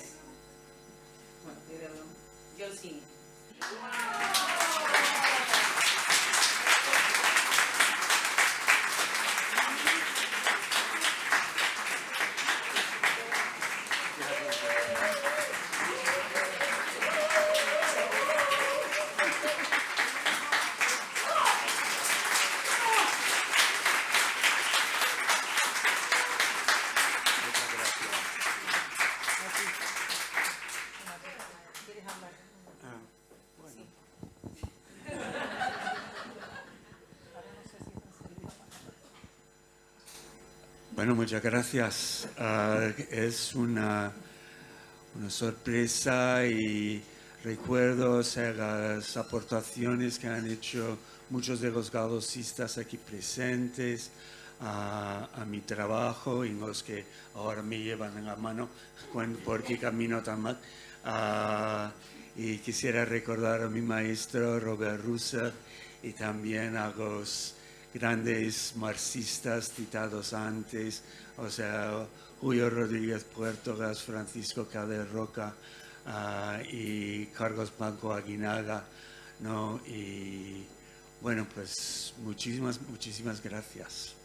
bueno, Yolcini. Bueno, muchas gracias. Es una sorpresa y recuerdo las aportaciones que han hecho muchos de los galdosistas aquí presentes a mi trabajo y los que ahora me llevan en la mano por qué camino tan mal. Y quisiera recordar a mi maestro Robert Russell y también a los grandes marxistas citados antes, o sea, Julio Rodríguez Puertogas, Francisco Calder Roca y Carlos Blanco Aguinaga, ¿no? Y bueno, pues muchísimas gracias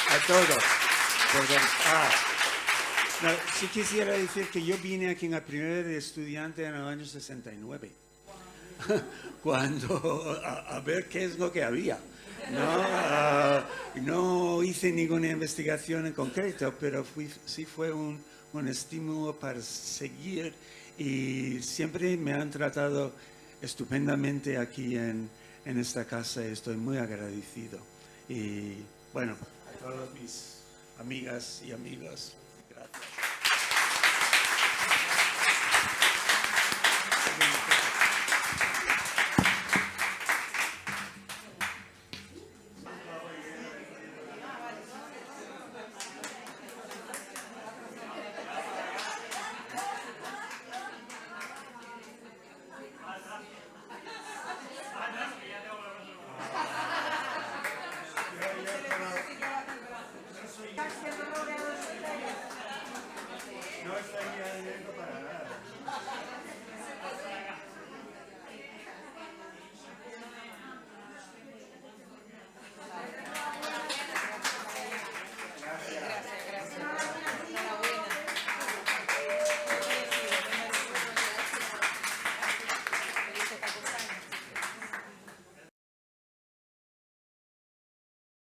a todos. No, sí quisiera decir que yo vine aquí en la primera de estudiante en el año 69, cuando a ver qué es lo que había. No hice ninguna investigación en concreto, pero sí fue un estímulo para seguir y siempre me han tratado estupendamente aquí en esta casa y estoy muy agradecido. Y bueno, a todas mis amigas y amigos.